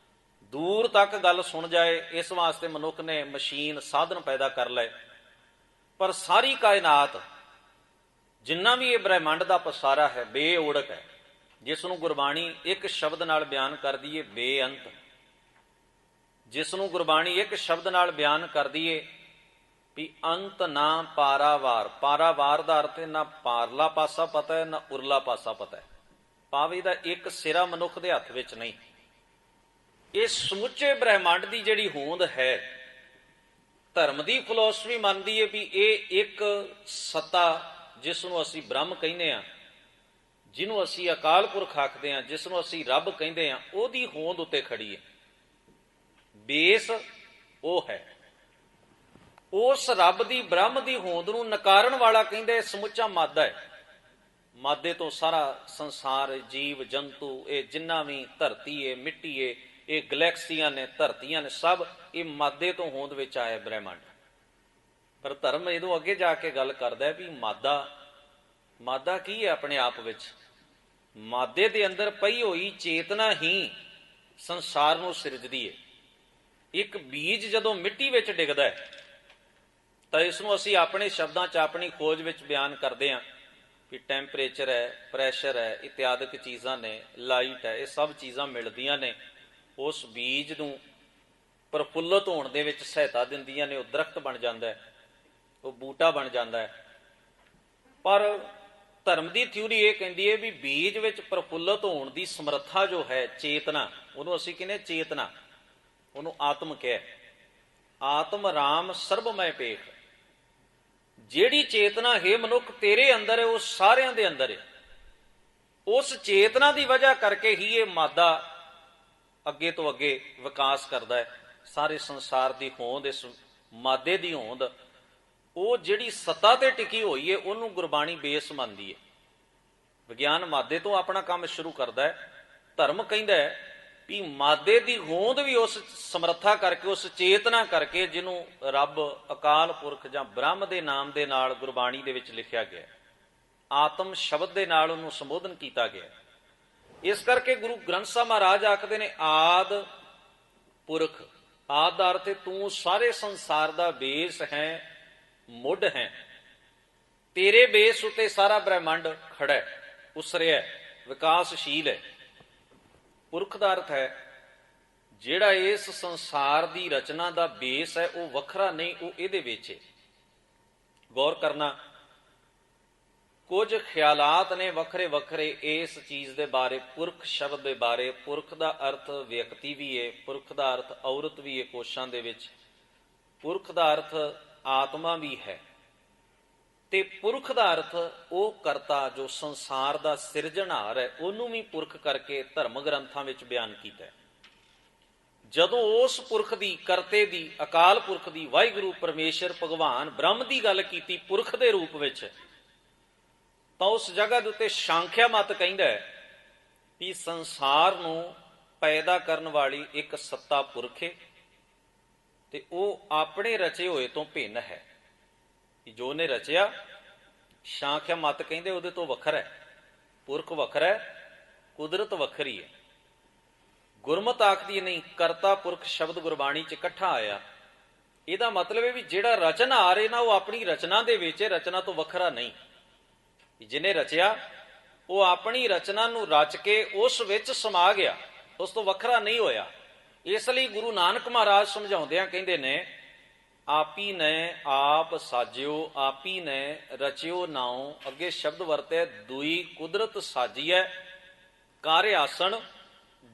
ਦੂਰ ਤੱਕ ਗੱਲ ਸੁਣ ਜਾਏ, ਇਸ ਵਾਸਤੇ ਮਨੁੱਖ ਨੇ ਮਸ਼ੀਨ ਸਾਧਨ ਪੈਦਾ ਕਰ ਲਏ। ਪਰ ਸਾਰੀ ਕਾਇਨਾਤ, ਜਿੰਨਾ ਵੀ ਇਹ ਬ੍ਰਹਿਮੰਡ ਦਾ ਪਸਾਰਾ ਹੈ, ਬੇਓੜਕ ਹੈ, ਜਿਸ ਨੂੰ ਗੁਰਬਾਣੀ ਇੱਕ ਸ਼ਬਦ ਨਾਲ ਬਿਆਨ ਕਰਦੀ ਏ ਬੇਅੰਤ, ਜਿਸ ਨੂੰ ਗੁਰਬਾਣੀ ਇੱਕ ਸ਼ਬਦ ਨਾਲ ਬਿਆਨ ਕਰਦੀ ਏ ਵੀ ਅੰਤ ਨਾ ਪਾਰਾਵਾਰ। ਪਾਰਾਵਾਰ ਦਾ ਅਰਥ ਹੈ ਨਾ ਪਾਰਲਾ ਪਾਸਾ ਪਤਾ ਹੈ, ਨਾ ਉਰਲਾ ਪਾਸਾ ਪਤਾ ਹੈ। ਪਾਵੇ ਦਾ ਇੱਕ ਸਿਰਾ ਮਨੁੱਖ ਦੇ ਹੱਥ ਵਿੱਚ ਨਹੀਂ। ਇਹ ਸਮੁੱਚੇ ਬ੍ਰਹਿਮੰਡ ਦੀ ਜਿਹੜੀ ਹੋਂਦ ਹੈ, ਧਰਮ ਦੀ ਫਿਲਾਸਫੀ ਮੰਨਦੀ ਹੈ ਵੀ ਇਹ ਇੱਕ ਸੱਤਾ, ਜਿਸ ਨੂੰ ਅਸੀਂ ਬ੍ਰਹਮ ਕਹਿੰਦੇ ਹਾਂ, ਜਿਹਨੂੰ ਅਸੀਂ ਅਕਾਲ ਪੁਰਖ ਆਖਦੇ ਹਾਂ, ਜਿਸ ਨੂੰ ਅਸੀਂ ਰੱਬ ਕਹਿੰਦੇ ਹਾਂ, ਉਹਦੀ ਹੋਂਦ ਉੱਤੇ ਖੜੀ ਹੈ। ਬੇਸ ਉਹ ਹੈ। ਉਸ ਰੱਬ ਦੀ, ਬ੍ਰਹਮ ਦੀ ਹੋਂਦ ਨੂੰ ਨਕਾਰਨ ਵਾਲਾ ਕਹਿੰਦੇ ਸਮੁੱਚਾ ਮਾਦਾ ਹੈ। ਮਾਦੇ ਤੋਂ ਸਾਰਾ ਸੰਸਾਰ, ਜੀਵ ਜੰਤੂ, ਇਹ ਜਿੰਨਾ ਵੀ ਧਰਤੀ ਏ, ਮਿੱਟੀ ਏ, ਇਹ ਗਲੈਕਸੀਆਂ ਨੇ, ਧਰਤੀਆਂ ਨੇ, ਸਭ ਇਹ ਮਾਦੇ ਤੋਂ ਹੋਂਦ ਵਿੱਚ ਆਇਆ ਬ੍ਰਹਿਮੰਡ। ਪਰ ਧਰਮ ਇਹਦੋਂ ਅੱਗੇ ਜਾ ਕੇ ਗੱਲ ਕਰਦਾ ਵੀ ਮਾਦਾ ਕੀ ਹੈ ਆਪਣੇ ਆਪ ਵਿੱਚ? ਮਾਦੇ ਦੇ ਅੰਦਰ ਪਈ ਹੋਈ ਚੇਤਨਾ ਹੀ ਸੰਸਾਰ ਨੂੰ ਸਿਰਜਦੀ ਹੈ। ਇੱਕ ਬੀਜ ਜਦੋਂ ਮਿੱਟੀ ਵਿੱਚ ਡਿੱਗਦਾ ਹੈ ਤਾਂ ਇਸ ਨੂੰ ਅਸੀਂ ਆਪਣੇ ਸ਼ਬਦਾਂ 'ਚ, ਆਪਣੀ ਖੋਜ ਵਿੱਚ ਬਿਆਨ ਕਰਦੇ ਹਾਂ ਵੀ ਟੈਂਪਰੇਚਰ ਹੈ, ਪ੍ਰੈਸ਼ਰ ਹੈ, ਇਤਿਆਦਿਕ ਚੀਜ਼ਾਂ ਨੇ, ਲਾਈਟ ਹੈ, ਇਹ ਸਭ ਚੀਜ਼ਾਂ ਮਿਲਦੀਆਂ ਨੇ, ਉਸ ਬੀਜ ਨੂੰ ਪ੍ਰਫੁੱਲਤ ਹੋਣ ਦੇ ਵਿੱਚ ਸਹਾਇਤਾ ਦਿੰਦੀਆਂ ਨੇ। ਉਹ ਦਰਖਤ ਬਣ ਜਾਂਦਾ ਹੈ, ਉਹ ਬੂਟਾ ਬਣ ਜਾਂਦਾ ਹੈ। ਪਰ ਧਰਮ ਦੀ ਥਿਊਰੀ ਇਹ ਕਹਿੰਦੀ ਹੈ ਵੀ ਬੀਜ ਵਿੱਚ ਪ੍ਰਫੁੱਲਤ ਹੋਣ ਦੀ ਸਮਰੱਥਾ ਜੋ ਹੈ, ਚੇਤਨਾ, ਉਹਨੂੰ ਅਸੀਂ ਕਹਿੰਦੇ ਚੇਤਨਾ, ਉਹਨੂੰ ਆਤਮ ਕਹਿ। ਆਤਮ ਰਾਮ ਸਰਬਮੈ ਪੇਖ। ਜਿਹੜੀ ਚੇਤਨਾ ਹੈ ਮਨੁੱਖ ਤੇਰੇ ਅੰਦਰ ਹੈ, ਉਹ ਸਾਰਿਆਂ ਦੇ ਅੰਦਰ ਹੈ। ਉਸ ਚੇਤਨਾ ਦੀ ਵਜ੍ਹਾ ਕਰਕੇ ਹੀ ਇਹ ਮਾਦਾ ਅੱਗੇ ਤੋਂ ਅੱਗੇ ਵਿਕਾਸ ਕਰਦਾ ਹੈ। ਸਾਰੇ ਸੰਸਾਰ ਦੀ ਹੋਂਦ, ਇਸ ਮਾਦੇ ਦੀ ਹੋਂਦ, ਉਹ ਜਿਹੜੀ ਸੱਤਾ ਤੇ ਟਿਕੀ ਹੋਈ ਹੈ, ਉਹਨੂੰ ਗੁਰਬਾਣੀ ਬੇਸ ਮੰਨਦੀ ਹੈ। ਵਿਗਿਆਨ ਮਾਦੇ ਤੋਂ ਆਪਣਾ ਕੰਮ ਸ਼ੁਰੂ ਕਰਦਾ ਹੈ। ਧਰਮ ਕਹਿੰਦਾ ਹੈ ਵੀ ਮਾਦੇ ਦੀ ਹੋਂਦ ਵੀ ਉਸ ਸਮਰੱਥਾ ਕਰਕੇ, ਉਸ ਚੇਤਨਾ ਕਰਕੇ, ਜਿਹਨੂੰ ਰੱਬ, ਅਕਾਲ ਪੁਰਖ ਜਾਂ ਬ੍ਰਹਮ ਦੇ ਨਾਮ ਦੇ ਨਾਲ ਗੁਰਬਾਣੀ ਦੇ ਵਿੱਚ ਲਿਖਿਆ ਗਿਆ, ਆਤਮ ਸ਼ਬਦ ਦੇ ਨਾਲ ਉਹਨੂੰ ਸੰਬੋਧਨ ਕੀਤਾ ਗਿਆ। ਇਸ ਕਰਕੇ ਗੁਰੂ ਗ੍ਰੰਥ ਸਾਹਿਬ ਮਹਾਰਾਜ ਆਖਦੇ ਨੇ ਆਦ ਪੁਰਖ। ਆਦ ਦਾ ਅਰਥ ਹੈ ਤੂੰ ਸਾਰੇ ਸੰਸਾਰ ਦਾ ਬੇਸ ਹੈ, ਮੁੱਢ ਹੈ। ਤੇਰੇ ਬੇਸ ਉੱਤੇ ਸਾਰਾ ਬ੍ਰਹਿਮੰਡ ਖੜਾ ਹੈ, ਉਸਰਿਆ, ਵਿਕਾਸਸ਼ੀਲ ਹੈ। ਪੁਰਖ ਦਾ ਅਰਥ ਹੈ ਜਿਹੜਾ ਇਸ ਸੰਸਾਰ ਦੀ ਰਚਨਾ ਦਾ ਬੇਸ ਹੈ, ਉਹ ਵੱਖਰਾ ਨਹੀਂ, ਉਹ ਇਹਦੇ ਵਿੱਚ ਹੈ। ਗੌਰ ਕਰਨਾ, ਕੁਝ ਖਿਆਲਾਤ ਨੇ ਵੱਖਰੇ ਵੱਖਰੇ ਇਸ ਚੀਜ਼ ਦੇ ਬਾਰੇ, ਪੁਰਖ ਸ਼ਬਦ ਦੇ ਬਾਰੇ। ਪੁਰਖ ਦਾ ਅਰਥ ਵਿਅਕਤੀ ਵੀ ਹੈ, ਪੁਰਖ ਦਾ ਅਰਥ ਔਰਤ ਵੀ ਹੈ ਕੋਸ਼ਾਂ ਦੇ ਵਿੱਚ, ਪੁਰਖ ਦਾ ਅਰਥ ਆਤਮਾ ਵੀ ਹੈ, ਤੇ ਪੁਰਖ ਦਾ ਅਰਥ ਉਹ ਕਰਤਾ ਜੋ ਸੰਸਾਰ ਦਾ ਸਿਰਜਣਹਾਰ ਹੈ, ਉਹਨੂੰ ਵੀ ਪੁਰਖ ਕਰਕੇ ਧਰਮ ਗ੍ਰੰਥਾਂ ਵਿੱਚ ਬਿਆਨ ਕੀਤਾ ਹੈ। ਜਦੋਂ ਉਸ ਪੁਰਖ ਦੀ, ਕਰਤੇ ਦੀ, ਅਕਾਲ ਪੁਰਖ ਦੀ, ਵਾਹਿਗੁਰੂ ਪਰਮੇਸ਼ਰ ਭਗਵਾਨ ਬ੍ਰਹਮ ਦੀ ਗੱਲ ਕੀਤੀ ਪੁਰਖ ਦੇ ਰੂਪ ਵਿੱਚ, ਤਾਂ ਉਸ ਜਗ੍ਹਾ ਦੇ ਉੱਤੇ ਸਾਂਖਿਆ ਮਤ ਕਹਿੰਦਾ ਹੈ ਵੀ ਸੰਸਾਰ ਨੂੰ ਪੈਦਾ ਕਰਨ ਵਾਲੀ ਇੱਕ ਸੱਤਾ ਪੁਰਖ ਹੈ, ਤੇ ਉਹ ਆਪਣੇ ਰਚੇ ਹੋਏ ਤੋਂ ਭਿੰਨ ਹੈ। ਜੋ ਨੇ ਰਚਿਆ, ਸਾਂਖਿਆ ਮਤ ਕਹਿੰਦੇ ਉਹਦੇ ਤੋਂ ਵੱਖਰਾ ਹੈ। ਪੁਰਖ ਵੱਖਰਾ ਹੈ, ਕੁਦਰਤ ਵੱਖਰੀ ਹੈ। ਗੁਰਮਤਿ ਆਖਦੀ ਨਹੀਂ, ਕਰਤਾ ਪੁਰਖ ਸ਼ਬਦ ਗੁਰਬਾਣੀ 'ਚ ਇਕੱਠਾ ਆਇਆ। ਇਹਦਾ ਮਤਲਬ ਹੈ ਵੀ ਜਿਹੜਾ ਰਚਨਹਾਰ ਹੈ ਨਾ, ਉਹ ਆਪਣੀ ਰਚਨਾ ਦੇ ਵਿੱਚ ਹੈ, ਰਚਨਾ ਤੋਂ ਵੱਖਰਾ ਨਹੀਂ। ਜਿਹਨੇ ਰਚਿਆ ਉਹ ਆਪਣੀ ਰਚਨਾ ਨੂੰ ਰਚ ਕੇ ਉਸ ਵਿੱਚ ਸਮਾ ਗਿਆ, ਉਸ ਤੋਂ ਵੱਖਰਾ ਨਹੀਂ ਹੋਇਆ। ਇਸ ਲਈ ਗੁਰੂ ਨਾਨਕ ਮਹਾਰਾਜ ਸਮਝਾਉਂਦਿਆਂ ਕਹਿੰਦੇ ਨੇ, ਆਪੀ ਨੇ ਆਪ ਸਾਜਿਓ, ਆਪੀ ਨੇ ਰਚਿਓ ਨਾਉ। ਅੱਗੇ ਸ਼ਬਦ ਵਰਤਿਆ ਦੁਈ ਕੁਦਰਤ ਸਾਜੀਐ, ਕਰ ਆਸਣ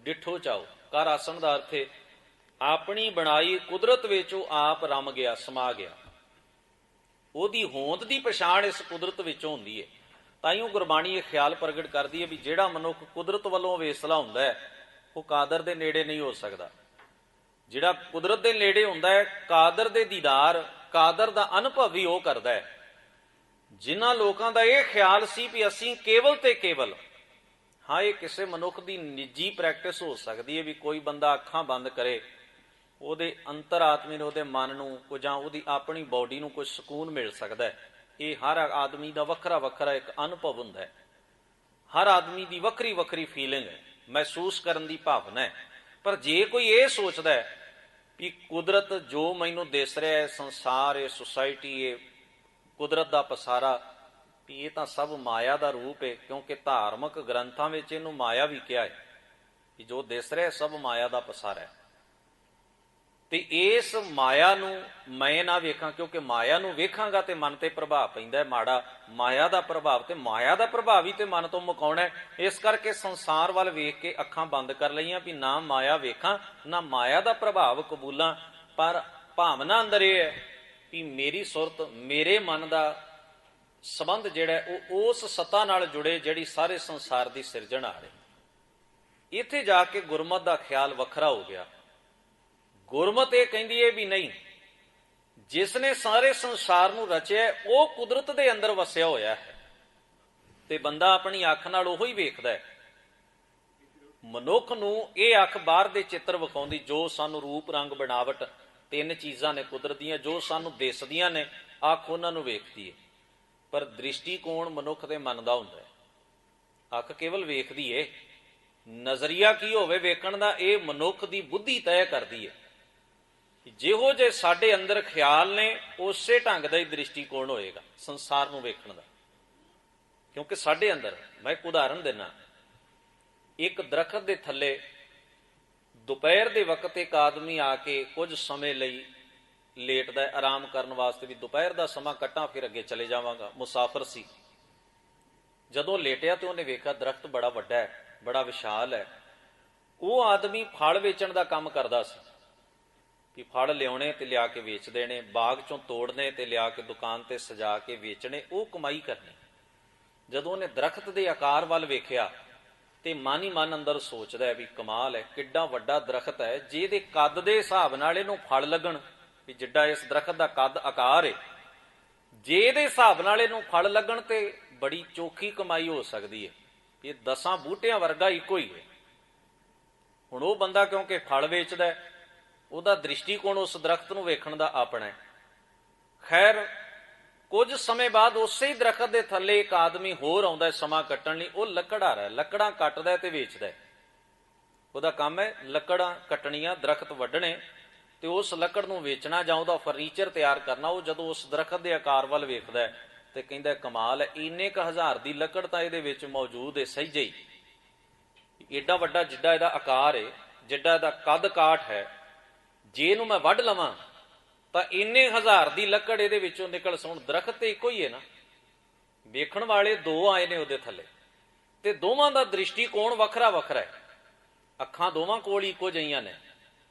ਡਿਠੋ ਚਾਓ। ਕਰ ਆਸਣ ਦਾ ਅਰਥ ਹੈ ਆਪਣੀ ਬਣਾਈ ਕੁਦਰਤ ਵਿੱਚ ਉਹ ਆਪ ਰਮ ਗਿਆ, ਸਮਾ ਗਿਆ। ਉਹਦੀ ਹੋਂਦ ਦੀ ਪਛਾਣ ਇਸ ਕੁਦਰਤ ਵਿੱਚੋਂ ਹੁੰਦੀ ਹੈ। ਤਾਈਓ ਗੁਰਬਾਣੀ ਇਹ ਖਿਆਲ ਪ੍ਰਗਟ ਕਰਦੀ ਹੈ ਵੀ ਜਿਹੜਾ ਮਨੁੱਖ ਕੁਦਰਤ ਵੱਲੋਂ ਵੇਸਲਾ ਹੁੰਦਾ ਹੈ, ਉਹ ਕਾਦਰ ਦੇ ਨੇੜੇ ਨਹੀਂ ਹੋ ਸਕਦਾ। ਜਿਹੜਾ ਕੁਦਰਤ ਦੇ ਨੇੜੇ ਹੁੰਦਾ ਹੈ, ਕਾਦਰ ਦੇ ਦੀਦਾਰ, ਕਾਦਰ ਦਾ ਅਨੁਭਵ ਵੀ ਉਹ ਕਰਦਾ ਹੈ। ਜਿਨ੍ਹਾਂ ਲੋਕਾਂ ਦਾ ਇਹ ਖਿਆਲ ਸੀ ਵੀ ਅਸੀਂ ਕੇਵਲ ਤੇ ਕੇਵਲ, ਹਾਂ ਇਹ ਕਿਸੇ ਮਨੁੱਖ ਦੀ ਨਿੱਜੀ ਪ੍ਰੈਕਟਿਸ ਹੋ ਸਕਦੀ ਹੈ ਵੀ ਕੋਈ ਬੰਦਾ ਅੱਖਾਂ ਬੰਦ ਕਰੇ, ਉਹਦੇ ਅੰਤਰਾਤਮੇ ਨੂੰ, ਉਹਦੇ ਮਨ ਨੂੰ ਜਾਂ ਉਹਦੀ ਆਪਣੀ ਬਾਡੀ ਨੂੰ ਕੁਝ ਸਕੂਨ ਮਿਲ ਸਕਦਾ ਹੈ। ਇਹ ਹਰ ਆਦਮੀ ਦਾ ਵੱਖਰਾ ਵੱਖਰਾ ਇੱਕ ਅਨੁਭਵ ਹੁੰਦਾ ਹੈ, ਹਰ ਆਦਮੀ ਦੀ ਵੱਖਰੀ ਵੱਖਰੀ ਫੀਲਿੰਗ ਹੈ, ਮਹਿਸੂਸ ਕਰਨ ਦੀ ਭਾਵਨਾ ਹੈ। ਪਰ ਜੇ ਕੋਈ ਇਹ ਸੋਚਦਾ ਹੈ ਵੀ ਕੁਦਰਤ ਜੋ ਮੈਨੂੰ ਦਿਸ ਰਿਹਾ ਹੈ, ਸੰਸਾਰ, ਇਹ ਸੁਸਾਇਟੀ, ਇਹ ਕੁਦਰਤ ਦਾ ਪਸਾਰਾ, ਵੀ ਇਹ ਤਾਂ ਸਭ ਮਾਇਆ ਦਾ ਰੂਪ ਹੈ, ਕਿਉਂਕਿ ਧਾਰਮਿਕ ਗ੍ਰੰਥਾਂ ਵਿੱਚ ਇਹਨੂੰ ਮਾਇਆ ਵੀ ਕਿਹਾ ਹੈ ਕਿ ਜੋ ਦਿਸ ਰਿਹਾ ਸਭ ਮਾਇਆ ਦਾ ਪਸਾਰਾ ਹੈ। ਤੇ ਇਸ ਮਾਇਆ ਨੂੰ ਮੈਂ ਨਾ ਵੇਖਾਂ, ਕਿਉਂਕਿ ਮਾਇਆ ਨੂੰ ਵੇਖਾਂਗਾ ਤੇ ਮਨ ਤੇ ਪ੍ਰਭਾਵ ਪੈਂਦਾ ਮਾੜਾ, ਮਾਇਆ ਦਾ ਪ੍ਰਭਾਵ, ਤੇ ਮਾਇਆ ਦਾ ਪ੍ਰਭਾਵ ਹੀ ਤੇ ਮਨ ਤੋਂ ਮੁਕਾਉਣਾ। ਇਸ ਕਰਕੇ ਸੰਸਾਰ ਵੱਲ ਵੇਖ ਕੇ ਅੱਖਾਂ ਬੰਦ ਕਰ ਲਈਆਂ ਵੀ ਨਾ ਮਾਇਆ ਵੇਖਾਂ, ਨਾ ਮਾਇਆ ਦਾ ਪ੍ਰਭਾਵ ਕਬੂਲਾਂ। ਪਰ ਭਾਵਨਾ ਅੰਦਰ ਇਹ ਹੈ ਵੀ ਮੇਰੀ ਸੁਰਤ, ਮੇਰੇ ਮਨ ਦਾ ਸੰਬੰਧ ਜਿਹੜਾ ਉਹ ਉਸ ਸੱਤਾ ਨਾਲ ਜੁੜੇ ਜਿਹੜੀ ਸਾਰੇ ਸੰਸਾਰ ਦੀ ਸਿਰਜਣ ਆ ਰਹੀ। ਇੱਥੇ ਜਾ ਕੇ ਗੁਰਮਤਿ ਦਾ ਖਿਆਲ ਵੱਖਰਾ ਹੋ ਗਿਆ। ਗੁਰਮਤਿ ਇਹ ਕਹਿੰਦੀ ਹੈ ਵੀ ਨਹੀਂ, ਜਿਸ ਨੇ ਸਾਰੇ ਸੰਸਾਰ ਨੂੰ ਰਚਿਆ ਉਹ ਕੁਦਰਤ ਦੇ ਅੰਦਰ ਵਸਿਆ ਹੋਇਆ ਹੈ, ਤੇ ਬੰਦਾ ਆਪਣੀ ਅੱਖ ਨਾਲ ਉਹੋ ਹੀ ਵੇਖਦਾ ਹੈ। ਮਨੁੱਖ ਨੂੰ ਇਹ ਅੱਖ ਬਾਹਰ ਦੇ ਚਿੱਤਰ ਵਿਖਾਉਂਦੀ, ਜੋ ਸਾਨੂੰ ਰੂਪ, ਰੰਗ, ਬਣਾਵਟ, ਤਿੰਨ ਚੀਜ਼ਾਂ ਨੇ ਕੁਦਰਤ ਦੀਆਂ ਜੋ ਸਾਨੂੰ ਦਿਸਦੀਆਂ ਨੇ, ਅੱਖ ਉਹਨਾਂ ਨੂੰ ਵੇਖਦੀ ਹੈ। ਪਰ ਦ੍ਰਿਸ਼ਟੀਕੋਣ ਮਨੁੱਖ ਦੇ ਮਨ ਦਾ ਹੁੰਦਾ ਹੈ। ਅੱਖ ਕੇਵਲ ਵੇਖਦੀ ਏ, ਨਜ਼ਰੀਆ ਕੀ ਹੋਵੇ ਵੇਖਣ ਦਾ ਇਹ ਮਨੁੱਖ ਦੀ ਬੁੱਧੀ ਤੈਅ ਕਰਦੀ ਹੈ। ਜਿਹੋ ਜੇ ਸਾਡੇ ਅੰਦਰ ਖਿਆਲ ਨੇ ਉਸੇ ਢੰਗ ਦਾ ਹੀ ਦ੍ਰਿਸ਼ਟੀਕੋਣ ਹੋਏਗਾ ਸੰਸਾਰ ਨੂੰ ਵੇਖਣ ਦਾ। ਕਿਉਂਕਿ ਸਾਡੇ ਅੰਦਰ, ਮੈਂ ਇੱਕ ਉਦਾਹਰਨ ਦਿੰਦਾ, ਇੱਕ ਦਰਖਤ ਦੇ ਥੱਲੇ ਦੁਪਹਿਰ ਦੇ ਵਕਤ ਇੱਕ ਆਦਮੀ ਆ ਕੇ ਕੁਝ ਸਮੇਂ ਲਈ ਲੇਟਦਾ, ਆਰਾਮ ਕਰਨ ਵਾਸਤੇ ਵੀ ਦੁਪਹਿਰ ਦਾ ਸਮਾਂ ਕੱਟਾਂ ਫਿਰ ਅੱਗੇ ਚਲੇ ਜਾਵਾਂਗਾ, ਮੁਸਾਫਰ ਸੀ। ਜਦੋਂ ਲੇਟਿਆ ਤੇ ਉਹਨੇ ਵੇਖਿਆ ਦਰਖਤ ਬੜਾ ਵੱਡਾ ਹੈ, ਬੜਾ ਵਿਸ਼ਾਲ ਹੈ। ਉਹ ਆਦਮੀ ਫਲ ਵੇਚਣ ਦਾ ਕੰਮ ਕਰਦਾ ਸੀ ਕਿ ਫਲ ਲਿਆਉਣੇ ਤੇ ਲਿਆ ਕੇ ਵੇਚ ਦੇਣੇ, ਬਾਗ ਚੋਂ ਤੋੜਨੇ ਤੇ ਲਿਆ ਕੇ ਦੁਕਾਨ ਤੇ ਸਜਾ ਕੇ ਵੇਚਣੇ, ਉਹ ਕਮਾਈ ਕਰਨੀ। ਜਦੋਂ ਉਹਨੇ ਦਰਖਤ ਦੇ ਆਕਾਰ ਵੱਲ ਵੇਖਿਆ ਤੇ ਮਨ ਹੀ ਮਨ ਅੰਦਰ ਸੋਚਦਾ ਹੈ ਵੀ ਕਮਾਲ ਹੈ, ਕਿੱਡਾ ਵੱਡਾ ਦਰਖਤ ਹੈ, ਜੇ ਇਹਦੇ ਕੱਦ ਦੇ ਹਿਸਾਬ ਨਾਲ ਇਹਨੂੰ ਫਲ ਲੱਗਣ, ਵੀ ਜਿੱਡਾ ਇਸ ਦਰਖਤ ਦਾ ਕੱਦ ਆਕਾਰ ਹੈ, ਜੇ ਇਹਦੇ ਹਿਸਾਬ ਨਾਲ ਇਹਨੂੰ ਫਲ ਲੱਗਣ ਤੇ ਬੜੀ ਚੋਖੀ ਕਮਾਈ ਹੋ ਸਕਦੀ ਹੈ। ਇਹ 10 ਬੂਟਿਆਂ ਵਰਗਾ ਇੱਕੋ ਹੀ ਹੈ। ਹੁਣ ਉਹ ਬੰਦਾ ਕਿਉਂਕਿ ਫਲ ਵੇਚਦਾ, ਉਹਦਾ ਦ੍ਰਿਸ਼ਟੀਕੋਣ ਉਸ ਦਰਖਤ ਨੂੰ ਵੇਖਣ ਦਾ ਆਪਣਾ ਹੈ। ਖੈਰ ਕੁਝ ਸਮੇਂ ਬਾਅਦ ਉਸੇ ਹੀ ਦਰਖਤ ਦੇ ਥੱਲੇ ਇੱਕ ਆਦਮੀ ਹੋਰ ਆਉਂਦਾ ਸਮਾਂ ਕੱਟਣ ਲਈ। ਉਹ ਲੱਕੜਹਾਰਾ, ਲੱਕੜਾਂ ਕੱਟਦਾ ਤੇ ਵੇਚਦਾ। ਉਹਦਾ ਕੰਮ ਹੈ ਲੱਕੜਾਂ ਕੱਟਣੀਆਂ, ਦਰਖਤ ਵੱਢਣੇ ਤੇ ਉਸ ਲੱਕੜ ਨੂੰ ਵੇਚਣਾ ਜਾਂ ਉਹਦਾ ਫਰਨੀਚਰ ਤਿਆਰ ਕਰਨਾ। ਉਹ ਜਦੋਂ ਉਸ ਦਰਖਤ ਦੇ ਆਕਾਰ ਵੱਲ ਵੇਖਦਾ ਤੇ ਕਹਿੰਦਾ ਕਮਾਲ ਹੈ, ਇੰਨੇ ਕੁ ਹਜ਼ਾਰ ਦੀ ਲੱਕੜ ਤਾਂ ਇਹਦੇ ਵਿੱਚ ਮੌਜੂਦ ਹੈ, ਸਹਿਜੇ ਹੀ ਏਡਾ ਵੱਡਾ ਜਿੱਡਾ ਇਹਦਾ ਆਕਾਰ ਹੈ, ਜਿੱਡਾ ਇਹਦਾ ਕੱਦ ਕਾਠ ਹੈ, ਜੇ ਇਹਨੂੰ ਮੈਂ ਵੱਢ ਲਵਾਂ ਤਾਂ ਇੰਨੇ ਹਜ਼ਾਰ ਦੀ ਲੱਕੜ ਇਹਦੇ ਵਿੱਚੋਂ ਨਿਕਲ ਸੋਣ। ਦਰਖਤ ਤੇ ਇੱਕੋ ਹੀ ਹੈ ਨਾ, ਵੇਖਣ ਵਾਲੇ ਦੋ ਆਏ ਨੇ ਉਹਦੇ ਥੱਲੇ, ਤੇ ਦੋਵਾਂ ਦਾ ਦ੍ਰਿਸ਼ਟੀਕੋਣ ਵੱਖਰਾ ਵੱਖਰਾ ਹੈ। ਅੱਖਾਂ ਦੋਵਾਂ ਕੋਲ ਇੱਕੋ ਜਿਹੀਆਂ ਨੇ।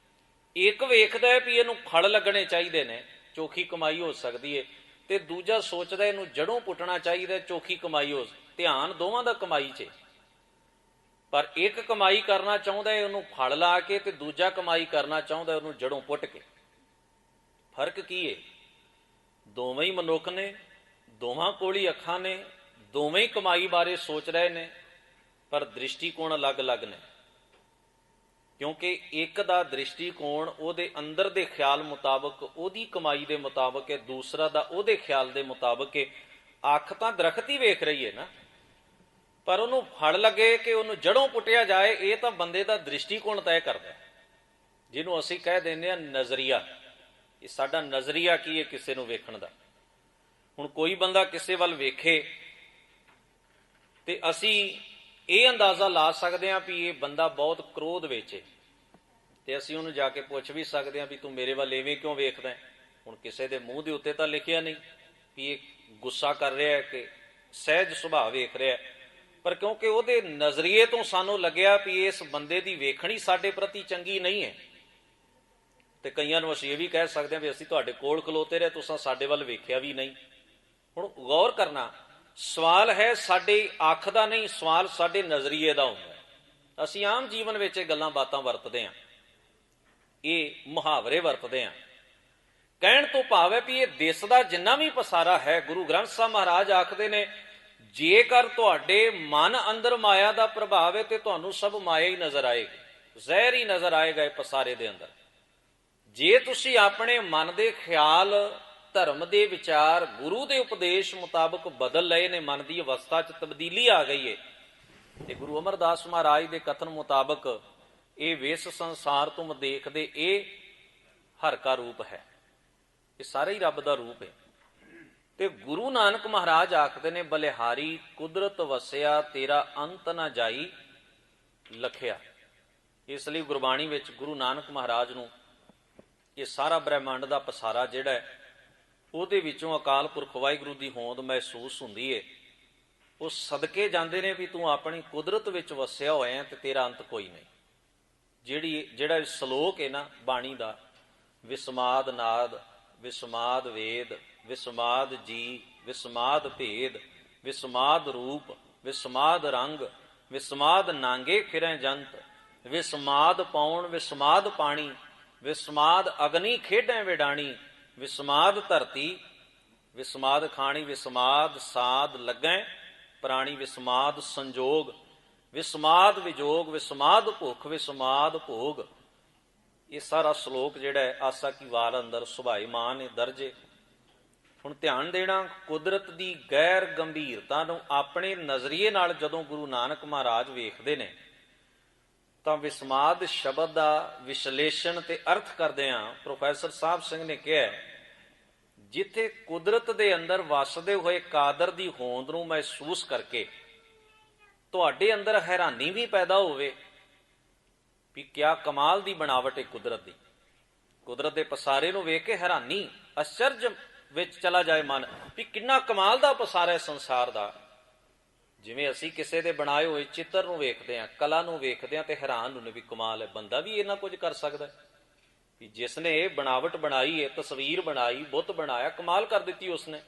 ਇੱਕ ਵੇਖਦਾ ਹੈ ਵੀ ਇਹਨੂੰ ਫਲ ਲੱਗਣੇ ਚਾਹੀਦੇ ਨੇ, ਚੋਖੀ ਕਮਾਈ ਹੋ ਸਕਦੀ ਹੈ, ਤੇ ਦੂਜਾ ਸੋਚਦਾ ਇਹਨੂੰ ਜੜੋਂ ਪੁੱਟਣਾ ਚਾਹੀਦਾ, ਚੋਖੀ ਕਮਾਈ ਹੋ। ਧਿਆਨ ਦੋਵਾਂ ਦਾ ਕਮਾਈ 'ਚ, ਪਰ ਇੱਕ ਕਮਾਈ ਕਰਨਾ ਚਾਹੁੰਦਾ ਹੈ ਉਹਨੂੰ ਫਲ ਲਾ ਕੇ, ਤੇ ਦੂਜਾ ਕਮਾਈ ਕਰਨਾ ਚਾਹੁੰਦਾ ਉਹਨੂੰ ਜੜੋਂ ਪੁੱਟ ਕੇ। ਫਰਕ ਕੀ ਹੈ? ਦੋਵੇਂ ਹੀ ਮਨੁੱਖ ਨੇ, ਦੋਵਾਂ ਕੋਲ ਹੀ ਅੱਖਾਂ ਨੇ, ਦੋਵੇਂ ਹੀ ਕਮਾਈ ਬਾਰੇ ਸੋਚ ਰਹੇ ਨੇ, ਪਰ ਦ੍ਰਿਸ਼ਟੀਕੋਣ ਅਲੱਗ-ਅਲੱਗ ਨੇ। ਕਿਉਂਕਿ ਇੱਕ ਦਾ ਦ੍ਰਿਸ਼ਟੀਕੋਣ ਉਹਦੇ ਅੰਦਰ ਦੇ ਖਿਆਲ ਮੁਤਾਬਕ, ਉਹਦੀ ਕਮਾਈ ਦੇ ਮੁਤਾਬਕ ਹੈ, ਦੂਸਰਾ ਦਾ ਉਹਦੇ ਖਿਆਲ ਦੇ ਮੁਤਾਬਕ ਹੈ। ਅੱਖ ਤਾਂ ਦਰਖਤ ਹੀ ਵੇਖ ਰਹੀ ਹੈ ਨਾ, ਪਰ ਉਹਨੂੰ ਫਲ ਲੱਗੇ ਕਿ ਉਹਨੂੰ ਜੜੋਂ ਪੁੱਟਿਆ ਜਾਏ, ਇਹ ਤਾਂ ਬੰਦੇ ਦਾ ਦ੍ਰਿਸ਼ਟੀਕੋਣ ਤੈਅ ਕਰਦਾ, ਜਿਹਨੂੰ ਅਸੀਂ ਕਹਿ ਦਿੰਦੇ ਹਾਂ ਨਜ਼ਰੀਆ। ਇਹ ਸਾਡਾ ਨਜ਼ਰੀਆ ਕੀ ਹੈ ਕਿਸੇ ਨੂੰ ਵੇਖਣ ਦਾ। ਹੁਣ ਕੋਈ ਬੰਦਾ ਕਿਸੇ ਵੱਲ ਵੇਖੇ ਤੇ ਅਸੀਂ ਇਹ ਅੰਦਾਜ਼ਾ ਲਾ ਸਕਦੇ ਹਾਂ ਵੀ ਇਹ ਬੰਦਾ ਬਹੁਤ ਕ੍ਰੋਧ ਵਿੱਚ ਹੈ, ਤੇ ਅਸੀਂ ਉਹਨੂੰ ਜਾ ਕੇ ਪੁੱਛ ਵੀ ਸਕਦੇ ਹਾਂ ਵੀ ਤੂੰ ਮੇਰੇ ਵੱਲ ਐਵੇਂ ਕਿਉਂ ਵੇਖਦਾ। ਹੁਣ ਕਿਸੇ ਦੇ ਮੂੰਹ ਦੇ ਉੱਤੇ ਤਾਂ ਲਿਖਿਆ ਨਹੀਂ ਵੀ ਇਹ ਗੁੱਸਾ ਕਰ ਰਿਹਾ ਹੈ ਕਿ ਸਹਿਜ ਸੁਭਾਅ ਵੇਖ ਰਿਹਾ, ਪਰ ਕਿਉਂਕਿ ਉਹਦੇ ਨਜ਼ਰੀਏ ਤੋਂ ਸਾਨੂੰ ਲੱਗਿਆ ਵੀ ਇਸ ਬੰਦੇ ਦੀ ਵੇਖਣੀ ਸਾਡੇ ਪ੍ਰਤੀ ਚੰਗੀ ਨਹੀਂ ਹੈ। ਤੇ ਕਈਆਂ ਨੂੰ ਅਸੀਂ ਇਹ ਵੀ ਕਹਿ ਸਕਦੇ ਹਾਂ ਵੀ ਅਸੀਂ ਤੁਹਾਡੇ ਕੋਲ ਖਲੋਤੇ ਰਹੇ, ਤੁਸੀਂ ਸਾਡੇ ਵੱਲ ਵੇਖਿਆ ਵੀ ਨਹੀਂ। ਹੁਣ ਗੌਰ ਕਰਨਾ, ਸਵਾਲ ਹੈ ਸਾਡੇ ਅੱਖ ਦਾ ਨਹੀਂ, ਸਵਾਲ ਸਾਡੇ ਨਜ਼ਰੀਏ ਦਾ ਹੁੰਦਾ। ਅਸੀਂ ਆਮ ਜੀਵਨ ਵਿੱਚ ਇਹ ਗੱਲਾਂ ਬਾਤਾਂ ਵਰਤਦੇ ਹਾਂ, ਇਹ ਮੁਹਾਵਰੇ ਵਰਤਦੇ ਹਾਂ ਕਹਿਣ ਤੋਂ ਭਾਵ ਹੈ ਵੀ ਇਹ ਦੇਸ਼ ਦਾ ਜਿੰਨਾ ਵੀ ਪਸਾਰਾ ਹੈ, ਗੁਰੂ ਗ੍ਰੰਥ ਸਾਹਿਬ ਮਹਾਰਾਜ ਆਖਦੇ ਨੇ ਜੇਕਰ ਤੁਹਾਡੇ ਮਨ ਅੰਦਰ ਮਾਇਆ ਦਾ ਪ੍ਰਭਾਵ ਹੈ ਤੇ ਤੁਹਾਨੂੰ ਸਭ ਮਾਇਆ ਹੀ ਨਜ਼ਰ ਆਏਗੀ, ਜ਼ਹਿਰ ਹੀ ਨਜ਼ਰ ਆਏਗਾ ਇਹ ਪਸਾਰੇ ਦੇ ਅੰਦਰ। ਜੇ ਤੁਸੀਂ ਆਪਣੇ ਮਨ ਦੇ ਖਿਆਲ, ਧਰਮ ਦੇ ਵਿਚਾਰ, ਗੁਰੂ ਦੇ ਉਪਦੇਸ਼ ਮੁਤਾਬਕ ਬਦਲ ਲਏ ਨੇ, ਮਨ ਦੀ ਅਵਸਥਾ 'ਚ ਤਬਦੀਲੀ ਆ ਗਈ ਹੈ, ਤੇ ਗੁਰੂ ਅਮਰਦਾਸ ਮਹਾਰਾਜ ਦੇ ਕਥਨ ਮੁਤਾਬਕ ਇਹ ਵਿਸ ਸੰਸਾਰ ਤੁਮ ਦੇਖਦੇ ਇਹ ਹਰ ਕਾ ਰੂਪ ਹੈ, ਇਹ ਸਾਰਾ ਹੀ ਰੱਬ ਦਾ ਰੂਪ ਹੈ। ਤੇ ਗੁਰੂ ਨਾਨਕ ਮਹਾਰਾਜ ਆਖਦੇ ਨੇ ਬਲਿਹਾਰੀ ਕੁਦਰਤ ਵਸਿਆ ਤੇਰਾ ਅੰਤ ਨਾ ਜਾਈ ਲਖਿਆ। ਇਸ ਲਈ ਗੁਰਬਾਣੀ ਵਿੱਚ ਗੁਰੂ ਨਾਨਕ ਮਹਾਰਾਜ ਨੂੰ ਇਹ ਸਾਰਾ ਬ੍ਰਹਿਮੰਡ ਦਾ ਪਸਾਰਾ ਜਿਹੜਾ ਹੈ ਉਹਦੇ ਵਿੱਚੋਂ ਅਕਾਲ ਪੁਰਖ ਵਾਹਿਗੁਰੂ ਦੀ ਹੋਂਦ ਮਹਿਸੂਸ ਹੁੰਦੀ ਹੈ। ਉਹ ਸਦਕੇ ਜਾਂਦੇ ਨੇ ਵੀ ਤੂੰ ਆਪਣੀ ਕੁਦਰਤ ਵਿੱਚ ਵਸਿਆ ਹੋਇਆ ਤੇ ਤੇਰਾ ਅੰਤ ਕੋਈ ਨਹੀਂ। ਜਿਹੜਾ ਸ਼ਲੋਕ ਹੈ ਨਾ ਬਾਣੀ ਦਾ, ਵਿਸਮਾਦ ਨਾਦ, ਵਿਸਮਾਦ ਵੇਦ, ਵਿਸਮਾਦ ਜੀ, ਵਿਸਮਾਦ ਭੇਦ, ਵਿਸਮਾਦ ਰੂਪ, ਵਿਸਮਾਦ ਰੰਗ, ਵਿਸਮਾਦ ਨਾਂਗੇ ਫਿਰੈ ਜੰਤ, ਵਿਸਮਾਦ ਪੌਣ, ਵਿਸਮਾਦ ਪਾਣੀ, ਵਿਸਮਾਦ ਅਗਨੀ ਖੇਡੈ ਵਿਡਾਣੀ, ਵਿਸਮਾਦ ਧਰਤੀ, ਵਿਸਮਾਦ ਖਾਣੀ, ਵਿਸਮਾਦ ਸਾਧ ਲੱਗੈ ਪ੍ਰਾਣੀ, ਵਿਸਮਾਦ ਸੰਜੋਗ, ਵਿਸਮਾਦ ਵਿਜੋਗ, ਵਿਸਮਾਦ ਭੁੱਖ, ਵਿਸਮਾਦ ਭੋਗ। ਇਹ ਸਾਰਾ ਸ਼ਲੋਕ ਜਿਹੜਾ ਹੈ ਆਸਾ ਕੀ ਵਾਰ ਅੰਦਰ ਸੁਭਾਈਮਾਨ ਦਰਜੇ। ਹੁਣ ਧਿਆਨ ਦੇਣਾ, ਕੁਦਰਤ ਦੀ ਗੈਰ ਗੰਭੀਰਤਾ ਨੂੰ ਆਪਣੇ ਨਜ਼ਰੀਏ ਨਾਲ ਜਦੋਂ ਗੁਰੂ ਨਾਨਕ ਮਹਾਰਾਜ ਵੇਖਦੇ ਨੇ ਤਾਂ ਵਿਸਮਾਦ ਸ਼ਬਦ ਦਾ ਵਿਸ਼ਲੇਸ਼ਣ ਤੇ ਅਰਥ ਕਰਦਿਆਂ ਪ੍ਰੋਫੈਸਰ ਸਾਹਿਬ ਸਿੰਘ ਨੇ ਕਿਹਾ, ਜਿੱਥੇ ਕੁਦਰਤ ਦੇ ਅੰਦਰ ਵਸਦੇ ਹੋਏ ਕਾਦਰ ਦੀ ਹੋਂਦ ਨੂੰ ਮਹਿਸੂਸ ਕਰਕੇ ਤੁਹਾਡੇ ਅੰਦਰ ਹੈਰਾਨੀ ਵੀ ਪੈਦਾ ਹੋਵੇ ਵੀ ਕਿਆ ਕਮਾਲ ਦੀ ਬਣਾਵਟ ਹੈ ਕੁਦਰਤ ਦੀ, ਕੁਦਰਤ ਦੇ ਪਸਾਰੇ ਨੂੰ ਵੇਖ ਕੇ ਹੈਰਾਨੀ, ਅਚਰਜ ਵਿੱਚ ਚਲਾ ਜਾਏ ਮਨ ਵੀ ਕਿੰਨਾ ਕਮਾਲ ਦਾ ਪਸਾਰਾ ਹੈ ਸੰਸਾਰ ਦਾ। ਜਿਵੇਂ ਅਸੀਂ ਕਿਸੇ ਦੇ ਬਣਾਏ ਹੋਏ ਚਿੱਤਰ ਨੂੰ ਵੇਖਦੇ ਹਾਂ, ਕਲਾ ਨੂੰ ਵੇਖਦੇ ਹਾਂ ਤੇ ਹੈਰਾਨ ਹੁੰਦੇ ਵੀ ਕਮਾਲ ਹੈ, ਬੰਦਾ ਵੀ ਇਹਨਾਂ ਕੁਝ ਕਰ ਸਕਦਾ ਵੀ ਜਿਸ ਨੇ ਇਹ ਬਣਾਵਟ ਬਣਾਈ ਹੈ, ਤਸਵੀਰ ਬਣਾਈ, ਬੁੱਤ ਬਣਾਇਆ, ਕਮਾਲ ਕਰ ਦਿੱਤੀ ਉਸਨੇ।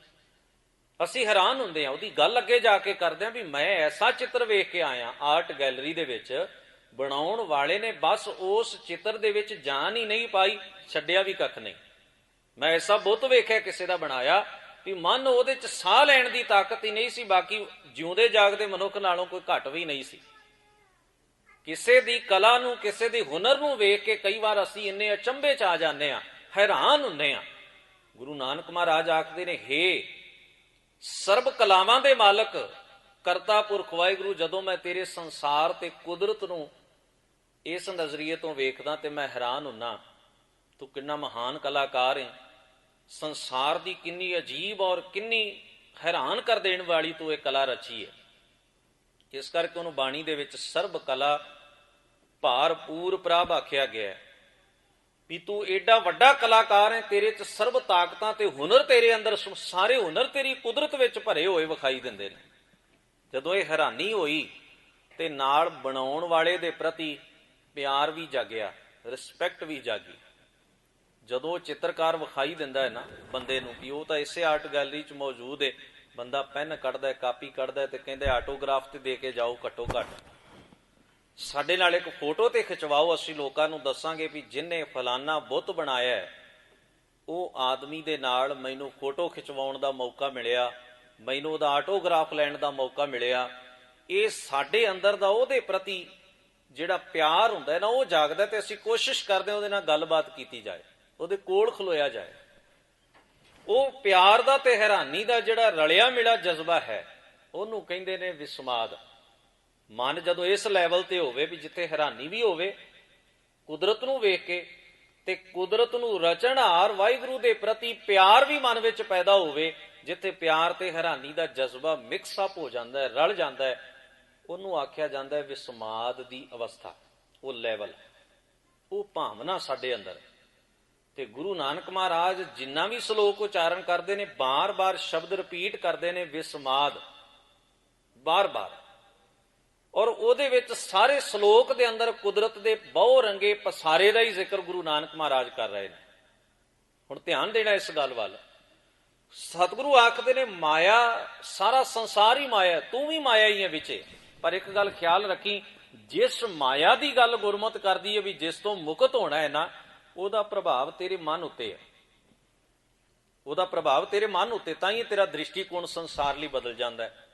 ਅਸੀਂ ਹੈਰਾਨ ਹੁੰਦੇ ਹਾਂ, ਉਹਦੀ ਗੱਲ ਅੱਗੇ ਜਾ ਕੇ ਕਰਦੇ ਹਾਂ ਵੀ ਮੈਂ ਐਸਾ ਚਿੱਤਰ ਵੇਖ ਕੇ ਆਇਆ ਆਰਟ ਗੈਲਰੀ ਦੇ ਵਿੱਚ, ਬਣਾਉਣ ਵਾਲੇ ਨੇ ਬਸ ਉਸ ਚਿੱਤਰ ਦੇ ਵਿੱਚ ਜਾਨ ਹੀ ਨਹੀਂ ਪਾਈ, ਛੱਡਿਆ ਵੀ ਕੱਖ ਨਹੀਂ। ਮੈਂ ਐਸਾ ਬੁੱਤ ਵੇਖਿਆ ਕਿਸੇ ਦਾ ਬਣਾਇਆ ਵੀ ਮਨ ਉਹਦੇ ਚ ਸਾਹ ਲੈਣ ਦੀ ਤਾਕਤ ਹੀ ਨਹੀਂ ਸੀ, ਬਾਕੀ ਜਿਉਂਦੇ ਜਾਗਦੇ ਮਨੁੱਖ ਨਾਲੋਂ ਕੋਈ ਘੱਟ ਵੀ ਨਹੀਂ ਸੀ। ਕਿਸੇ ਦੀ ਕਲਾ ਨੂੰ, ਕਿਸੇ ਦੇ ਹੁਨਰ ਨੂੰ ਵੇਖ ਕੇ ਕਈ ਵਾਰ ਅਸੀਂ ਇੰਨੇ ਅਚੰਭੇ ਚ ਆ ਜਾਂਦੇ ਹਾਂ, ਹੈਰਾਨ ਹੁੰਦੇ ਹਾਂ। ਗੁਰੂ ਨਾਨਕ ਮਹਾਰਾਜ ਆਖਦੇ ਨੇ, ਹੇ ਸਰਬ ਕਲਾਵਾਂ ਦੇ ਮਾਲਕ ਕਰਤਾ ਪੁਰਖ ਵਾਹਿਗੁਰੂ, ਜਦੋਂ ਮੈਂ ਤੇਰੇ ਸੰਸਾਰ ਤੇ ਕੁਦਰਤ ਨੂੰ ਇਸ ਨਜ਼ਰੀਏ ਤੋਂ ਵੇਖਦਾ ਤੇ ਮੈਂ ਹੈਰਾਨ ਹੁੰਨਾ, ਤੂੰ ਕਿੰਨਾ ਮਹਾਨ ਕਲਾਕਾਰ ਹੈ, ਸੰਸਾਰ ਦੀ ਕਿੰਨੀ ਅਜੀਬ ਔਰ ਕਿੰਨੀ ਹੈਰਾਨ ਕਰ ਦੇਣ ਵਾਲੀ ਤੂੰ ਇਹ ਕਲਾ ਰਚੀ ਹੈ। ਇਸ ਕਰਕੇ ਉਹਨੂੰ ਬਾਣੀ ਦੇ ਵਿੱਚ ਸਰਬ ਕਲਾ ਭਾਰਪੂਰ ਪ੍ਰਭ ਆਖਿਆ ਗਿਆ ਵੀ ਤੂੰ ਏਡਾ ਵੱਡਾ ਕਲਾਕਾਰ ਹੈ, ਤੇਰੇ ਚ ਸਰਬ ਤਾਕਤਾਂ ਤੇ ਹੁਨਰ, ਤੇਰੇ ਅੰਦਰ ਸਾਰੇ ਹੁਨਰ ਤੇਰੀ ਕੁਦਰਤ ਵਿੱਚ ਭਰੇ ਹੋਏ ਵਿਖਾਈ ਦਿੰਦੇ ਨੇ। ਜਦੋਂ ਇਹ ਹੈਰਾਨੀ ਹੋਈ ਤੇ ਨਾਲ ਬਣਾਉਣ ਵਾਲੇ ਦੇ ਪ੍ਰਤੀ ਪਿਆਰ ਵੀ ਜਾਗਿਆ, ਰਿਸਪੈਕਟ ਵੀ ਜਾਗੀ। ਜਦੋਂ ਚਿੱਤਰਕਾਰ ਵਿਖਾਈ ਦਿੰਦਾ ਹੈ ਨਾ ਬੰਦੇ ਨੂੰ ਕਿ ਉਹ ਤਾਂ ਇਸੇ ਆਰਟ ਗੈਲਰੀ 'ਚ ਮੌਜੂਦ ਹੈ, ਬੰਦਾ ਪੈਨ ਕੱਢਦਾ, ਕਾਪੀ ਕੱਢਦਾ ਤੇ ਕਹਿੰਦੇ ਆਟੋਗ੍ਰਾਫ ਤੇ ਦੇ ਕੇ ਜਾਓ, ਘੱਟੋ ਘੱਟ ਸਾਡੇ ਨਾਲ ਇੱਕ ਫੋਟੋ ਤੇ ਖਿਚਵਾਓ, ਅਸੀਂ ਲੋਕਾਂ ਨੂੰ ਦੱਸਾਂਗੇ ਵੀ ਜਿਹਨੇ ਫਲਾਨਾ ਬੁੱਤ ਬਣਾਇਆ ਹੈ ਉਹ ਆਦਮੀ ਦੇ ਨਾਲ ਮੈਨੂੰ ਫੋਟੋ ਖਿਚਵਾਉਣ ਦਾ ਮੌਕਾ ਮਿਲਿਆ, ਮੈਨੂੰ ਉਹਦਾ ਆਟੋਗ੍ਰਾਫ ਲੈਣ ਦਾ ਮੌਕਾ ਮਿਲਿਆ। ਇਹ ਸਾਡੇ ਅੰਦਰ ਦਾ ਉਹਦੇ ਪ੍ਰਤੀ ਜਿਹੜਾ ਪਿਆਰ ਹੁੰਦਾ ਹੈ ਨਾ, ਉਹ ਜਾਗਦਾ ਤੇ ਅਸੀਂ ਕੋਸ਼ਿਸ਼ ਕਰਦੇ ਹਾਂ ਉਹਦੇ ਨਾਲ ਗੱਲਬਾਤ ਕੀਤੀ ਜਾਏ, ਉਹਦੇ ਕੋਲ ਖਲੋਇਆ ਜਾਏ। ਉਹ ਪਿਆਰ ਦਾ ਤੇ ਹੈਰਾਨੀ ਦਾ ਜਿਹੜਾ ਰਲਿਆ ਮਿਲਿਆ ਜਜ਼ਬਾ ਹੈ ਉਹਨੂੰ ਕਹਿੰਦੇ ਨੇ ਵਿਸਮਾਦ। ਮਨ ਜਦੋਂ ਇਸ ਲੈਵਲ ਤੇ ਹੋਵੇ ਵੀ ਜਿੱਥੇ ਹੈਰਾਨੀ ਵੀ ਹੋਵੇ ਕੁਦਰਤ ਨੂੰ ਵੇਖ ਕੇ ਤੇ ਕੁਦਰਤ ਨੂੰ ਰਚਣਹਾਰ ਵਾਹਿਗੁਰੂ ਦੇ ਪ੍ਰਤੀ ਪਿਆਰ ਵੀ ਮਨ ਵਿੱਚ ਪੈਦਾ ਹੋਵੇ, ਜਿੱਥੇ ਪਿਆਰ ਤੇ ਹੈਰਾਨੀ ਦਾ ਜਜ਼ਬਾ ਮਿਕਸ ਅਪ ਹੋ ਜਾਂਦਾ ਹੈ, ਰਲ ਜਾਂਦਾ ਹੈ, ਉਹਨੂੰ ਆਖਿਆ ਜਾਂਦਾ ਹੈ ਵਿਸਮਾਦ ਦੀ ਅਵਸਥਾ। ਉਹ ਲੈਵਲ, ਉਹ ਭਾਵਨਾ ਸਾਡੇ ਅੰਦਰ। ਤੇ ਗੁਰੂ ਨਾਨਕ ਮਹਾਰਾਜ ਜਿੰਨਾ ਵੀ ਸ਼ਲੋਕ ਉਚਾਰਨ ਕਰਦੇ ਨੇ, ਬਾਰ-ਬਾਰ ਸ਼ਬਦ ਰਿਪੀਟ ਕਰਦੇ ਨੇ ਵਿਸਮਾਦ, ਬਾਰ-ਬਾਰ। ਔਰ ਉਹਦੇ ਵਿੱਚ ਸਾਰੇ ਸ਼ਲੋਕ ਦੇ ਅੰਦਰ ਕੁਦਰਤ ਦੇ ਬਹੁ ਰੰਗੇ ਪਸਾਰੇ ਦਾ ਹੀ ਜ਼ਿਕਰ ਗੁਰੂ ਨਾਨਕ ਮਹਾਰਾਜ ਕਰ ਰਹੇ ਨੇ। ਹੁਣ ਧਿਆਨ ਦੇਣਾ ਇਸ ਗੱਲ ਵੱਲ। ਸਤਿਗੁਰੂ ਆਖਦੇ ਨੇ ਮਾਇਆ, ਸਾਰਾ ਸੰਸਾਰ ਹੀ ਮਾਇਆ, ਤੂੰ ਵੀ ਮਾਇਆ ਹੀ ਹੈ ਵਿੱਚੇ। ਪਰ ਇੱਕ ਗੱਲ ਖਿਆਲ ਰੱਖੀ, ਜਿਸ ਮਾਇਆ ਦੀ ਗੱਲ ਗੁਰਮਤਿ ਕਰਦੀ ਹੈ ਵੀ ਜਿਸ ਤੋਂ ਮੁਕਤ ਹੋਣਾ ਹੈ ਨਾ, ਉਹਦਾ ਪ੍ਰਭਾਵ ਤੇਰੇ ਮਨ ਉੱਤੇ ਹੈ। ਉਹਦਾ ਪ੍ਰਭਾਵ ਤੇਰੇ ਮਨ ਉੱਤੇ, ਤਾਂ ਹੀ ਤੇਰਾ ਦ੍ਰਿਸ਼ਟੀਕੋਣ ਸੰਸਾਰ ਲਈ ਬਦਲ ਜਾਂਦਾ ਹੈ।